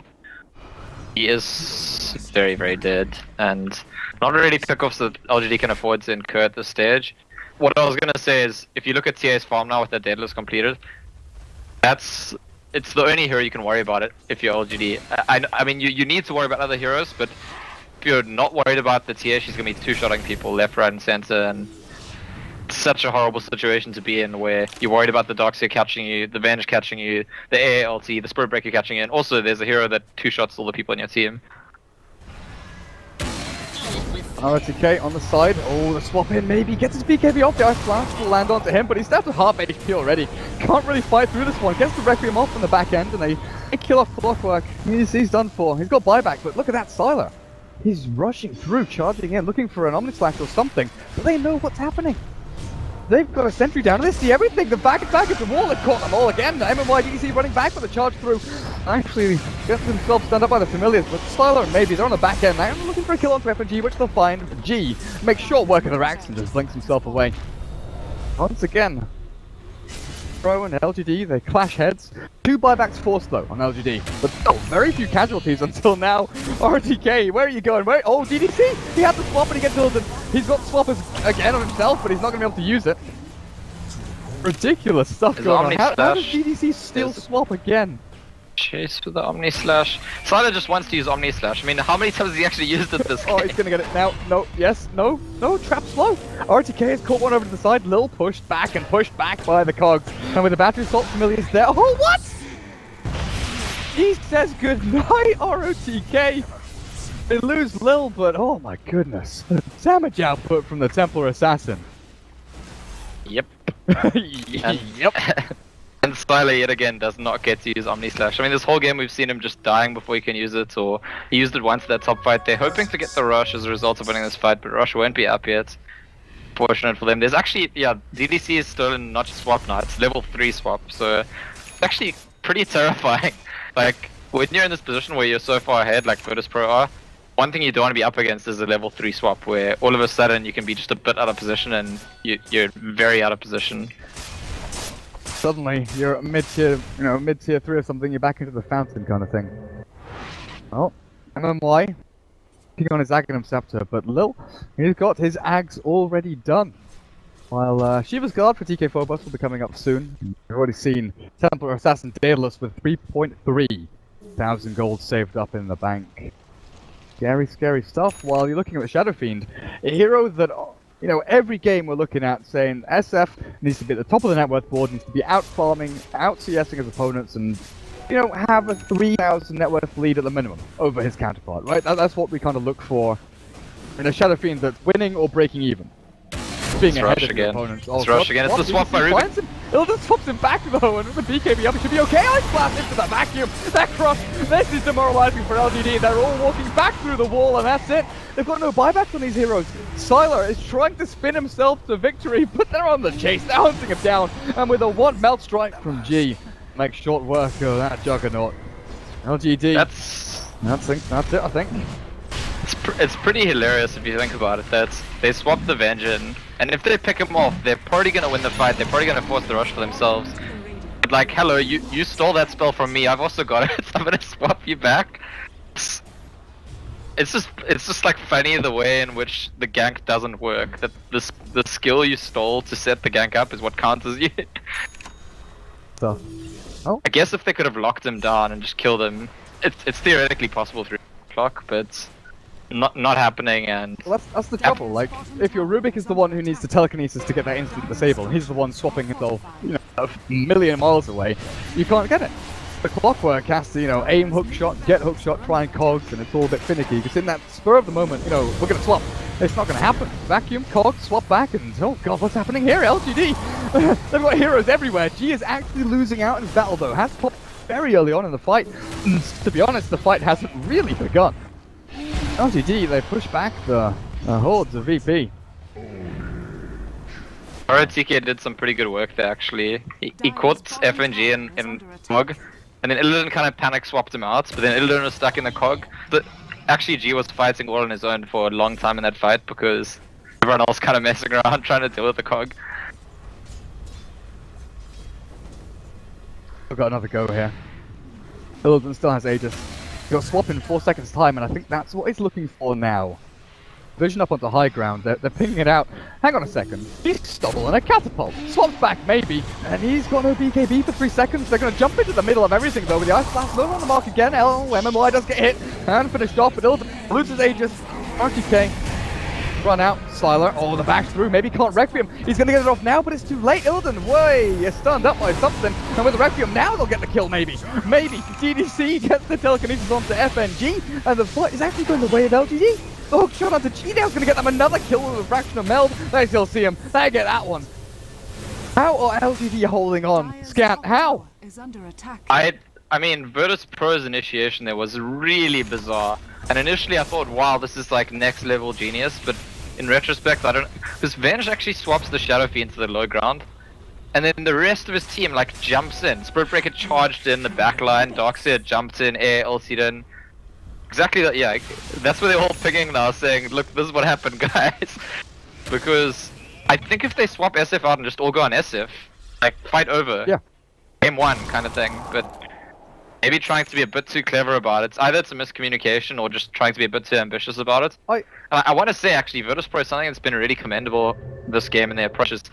He is very, very dead, and not really pickoffs that LGD can afford to incur at this stage. What I was gonna say is, if you look at TA's farm now with their deadlifts completed, it's the only hero you can worry about it if you're LGD. I mean, you need to worry about other heroes, but if you're not worried about the TA, she's gonna be two-shotting people left, right, and center, and it's such a horrible situation to be in where you're worried about the Darkseer catching you, the Venge catching you, the AA ulti, the Spirit Breaker catching you, and also there's a hero that two-shots all the people in your team. RTK on the side. Oh, the swap in maybe gets his BKB off. The Ice Blast will land onto him, but he's down to half HP already. Can't really fight through this one. Gets the Requiem off on the back end, and they kill off Clockwork. He's done for. He's got buyback, but look at that Sylar. He's rushing through, charging in, looking for an Omnislash or something, but they know what's happening. They've got a sentry down, and they see everything. The back attack at the wall, they've caught them all again. The MLG running back with the charge through. Actually, gets themselves stand up by the familiars, but Sylar and maybe they're on the back end now, looking for a kill onto FNG, which they'll find. G makes short work of their axe and just blinks himself away. Once again, Pro and LGD, they clash heads. 2 buybacks forced though on LGD, but very few casualties until now. RTK, where are you going? Oh, DDC! He had the swap and he gets Hilden. He's got swappers again on himself, but he's not going to be able to use it. Ridiculous stuff going on. How does DDC still swap again? Chase with the Omni Slash. Sylar just wants to use Omni Slash. I mean, how many times has he actually used it this game? Oh, he's gonna get it now. No, yes, no, trap slow. RTK has caught one over to the side. Lil pushed back and pushed back by the cogs. And with the battery assault familiars there. Oh, what? He says goodnight, ROTK. They lose Lil, but oh my goodness. Damage output from the Templar Assassin. Yep. Yep. And Sylar yet again does not get to use Omni Slash. I mean, this whole game we've seen him just dying before he can use it, or he used it once in that top fight. They're hoping to get the rush as a result of winning this fight, but rush won't be up yet. Fortunate for them. There's actually, yeah, DDC is still in not just swap now, it's level 3 swap, so it's actually pretty terrifying. Like, when you're in this position where you're so far ahead, like Virtus.Pro are, one thing you don't want to be up against is a level 3 swap, where all of a sudden you can be just a bit out of position, and you're very out of position. Suddenly, you're mid-tier, mid-tier 3 or something, you're back into the fountain kind of thing. Oh, MMY. on his Aghanim Scepter, but Lil, he's got his Ags already done. While Shiva's Guard for TK Phobos will be coming up soon. We've already seen Templar Assassin Daedalus with 3.3 thousand gold saved up in the bank. Scary, scary stuff. While you're looking at the Shadow Fiend, a hero that, you know, every game we're looking at saying SF needs to be at the top of the net worth board, needs to be out farming, out CSing his opponents, and, you know, have a 3,000 net worth lead at the minimum over his counterpart, right? That's what we kind of look for in a Shadow Fiend that's winning or breaking even. Being It's ahead rush of again. Opponents. It's rush again. It's the swap by Ruben. Ilden swaps him back though, and with the BKB up, it should be okay. Ice Blast into the vacuum. That crush. This is demoralizing for LGD. They're all walking back through the wall, and that's it. They've got no buybacks on these heroes. Sylar is trying to spin himself to victory, but they're on the chase. They're hunting him down, and with a one melt strike from G, makes short work of that juggernaut. LGD. That's it, I think. It's pretty hilarious if you think about it. That they swap the Vengeance, and if they pick him off, they're probably gonna win the fight. They're probably gonna force the rush for themselves. But like, hello, you stole that spell from me. I've also got it. So I'm gonna swap you back. It's just like funny the way in which the gank doesn't work. That the skill you stole to set the gank up is what counters you. So, oh. I guess if they could have locked him down and just killed him, it's theoretically possible through clock, but not happening. And well, that's the trouble. Like, if your Rubik is the one who needs the telekinesis to get that instant disable, and he's the one swapping himself, you know, a million miles away, you can't get it. The Clockwork has to, you know, aim hook shot, get hook shot, try and cogs, and it's all a bit finicky, because in that spur of the moment, you know, we're gonna swap. It's not gonna happen. Vacuum, cogs, swap back, and oh god, what's happening here? LGD! They've got heroes everywhere. G is actually losing out in his battle though, has popped very early on in the fight. To be honest, the fight hasn't really begun. LGD, they push back the hordes of VP. RTK did some pretty good work there actually. He caught FNG in Mug, and then Illidan kind of panic swapped him out, but then Illidan was stuck in the cog. But actually G was fighting all on his own for a long time in that fight because everyone else kind of messing around trying to deal with the cog. We've got another go here. Illidan still has Aegis. He'll swap in 4 seconds time, and I think that's what he's looking for now. Vision up onto high ground, they're pinging it out. Hang on a second, he's stubble and a catapult. Swaps back maybe, and he's got no BKB for 3 seconds. They're going to jump into the middle of everything though with the Ice Blast. Low on the mark again, MMY does get hit, and finished off, but Illidan loses Aegis. RTK, run out, Sylar, the back through, maybe can't Requiem. He's going to get it off now, but it's too late. Illidan, way, you're stunned up by something, and with the Requiem now they'll get the kill maybe. Maybe, DDC gets the telekinesis onto FNG, and the fight is actually going the way of LGD. The hook shot onto G now is going to get them another kill with a fraction of meld. They still see him. They get that one. How are LGD holding on? Scant, how? Is under attack. I mean, Virtus.Pro's initiation there was really bizarre. And initially I thought, wow, this is like next level genius, but in retrospect I don't... Because Venge actually swaps the Shadow Fiend to the low ground. And then the rest of his team like jumps in. Spirit Breaker charged in the back line, Darkseer jumped in, Air ulted in. Exactly that, yeah, that's where they're all pinging now, saying, look, this is what happened, guys. Because I think if they swap SF out and just all go on SF, like, fight over. Yeah. Game 1 kind of thing, but maybe trying to be a bit too clever about it. Either it's a miscommunication or just trying to be a bit too ambitious about it. I want to say, actually, Virtus.Pro is something that's been really commendable this game in their approaches.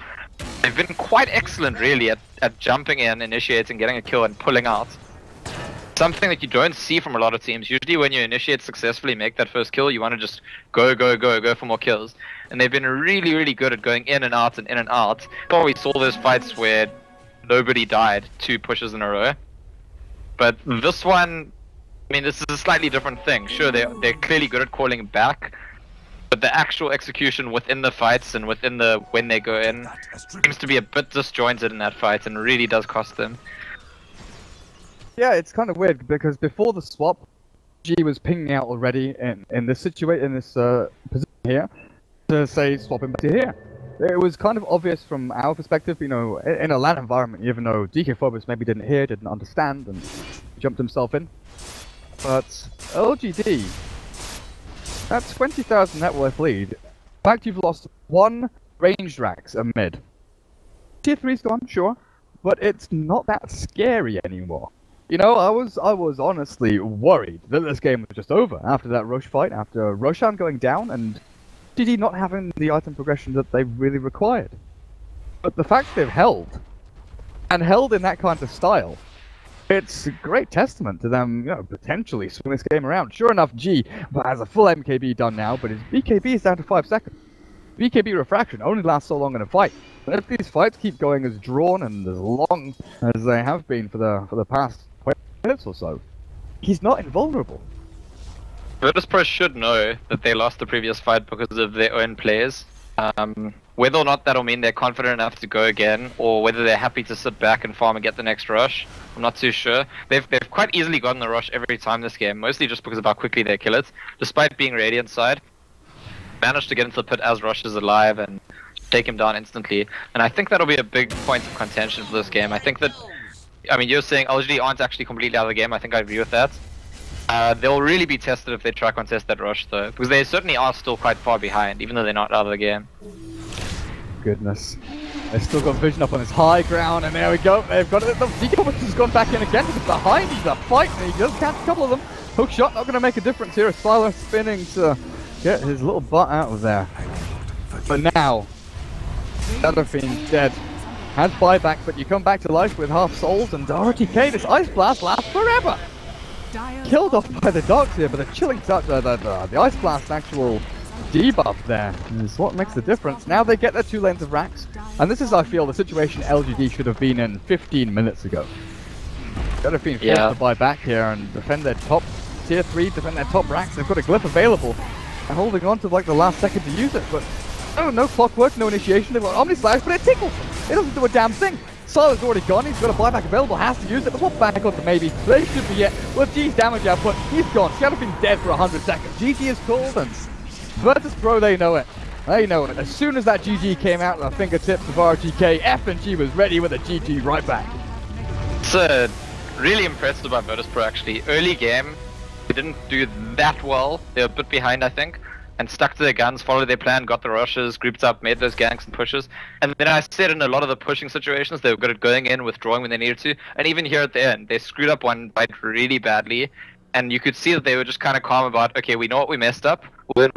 They've been quite excellent, really, at jumping in, initiating, getting a kill, and pulling out. Something that you don't see from a lot of teams. Usually when you initiate successfully, make that first kill, you want to just go for more kills. And they've been really, really good at going in and out and in and out. But we saw those fights where nobody died 2 pushes in a row. But this one, I mean, this is a slightly different thing. Sure, they're clearly good at calling back, but the actual execution within the fights and within the when they go in seems to be a bit disjointed in that fight and really does cost them. Yeah, it's kind of weird because before the swap, G was pinging out already in this position here to say swap him back to here. It was kind of obvious from our perspective, you know, in a LAN environment, even though DK Phobos maybe didn't hear, didn't understand, and jumped himself in. But LGD, that 20,000 net worth lead. In fact, you've lost 1 ranged Rax amid. Tier 3's gone, sure, but it's not that scary anymore. You know, I was honestly worried that this game was just over after that Roche fight, after Roshan going down and GD not having the item progression that they really required. But the fact they've held, and held in that kind of style, it's a great testament to them, you know, potentially swing this game around. Sure enough, G has a full MKB done now, but his BKB is down to 5 seconds. BKB refraction only lasts so long in a fight. And if these fights keep going as drawn and as long as they have been for the past 20 minutes or so, he's not invulnerable. Virtus.Pro should know that they lost the previous fight because of their own plays. Whether or not that'll mean they're confident enough to go again, or whether they're happy to sit back and farm and get the next rush, I'm not too sure. They've quite easily gotten the rush every time this game, mostly just because of how quickly they kill it. Despite being Radiant side, managed to get into the pit as Rush is alive and take him down instantly. And I think that'll be a big point of contention for this game. I think that, I mean, you're saying LGD aren't actually completely out of the game. I think I agree with that. They'll really be tested if they try to contest that rush though, because they certainly are still quite far behind, even though they're not out of the game. Goodness. They've still got vision up on this high ground, and there we go. They've got it. The Decoy has gone back in again. He's behind. He's a fight, and he does catch a couple of them. Hook shot not going to make a difference here. Silo spinning to get his little butt out of there. But now, Seraphine dead. Has buyback, but you come back to life with half souls, and RTK, this Ice Blast lasts forever! Killed off by the dogs here, but the chilling touch, the Ice Blast actual debuff there is what makes the difference. Now they get their 2 lanes of racks, and this is, I feel, the situation LGD should have been in 15 minutes ago. Seraphine forced to buy back here and defend their top tier 3, defend their top racks. They've got a glyph available, and holding on to like the last second to use it, but no clockwork, no initiation. They've got Omni Slash, but it tickles them. It doesn't do a damn thing. Silo's already gone, he's got a buyback available, has to use it, but what back onto maybe? They should be it. With G's damage output, he's gone. Seraphine dead for 100 seconds. GG is called, and Virtus.Pro, they know it. They know it. As soon as that GG came out of the fingertips of RGK, F&G was ready with a GG right back. It's really impressed by Virtus.Pro actually. Early game, they didn't do that well. They were a bit behind, I think, and stuck to their guns, followed their plan, got the rushes, grouped up, made those ganks and pushes. And then I said in a lot of the pushing situations, they were good at going in, withdrawing when they needed to. And even here at the end, they screwed up one fight really badly. And you could see that they were just kind of calm about, okay, we know what we messed up, we'll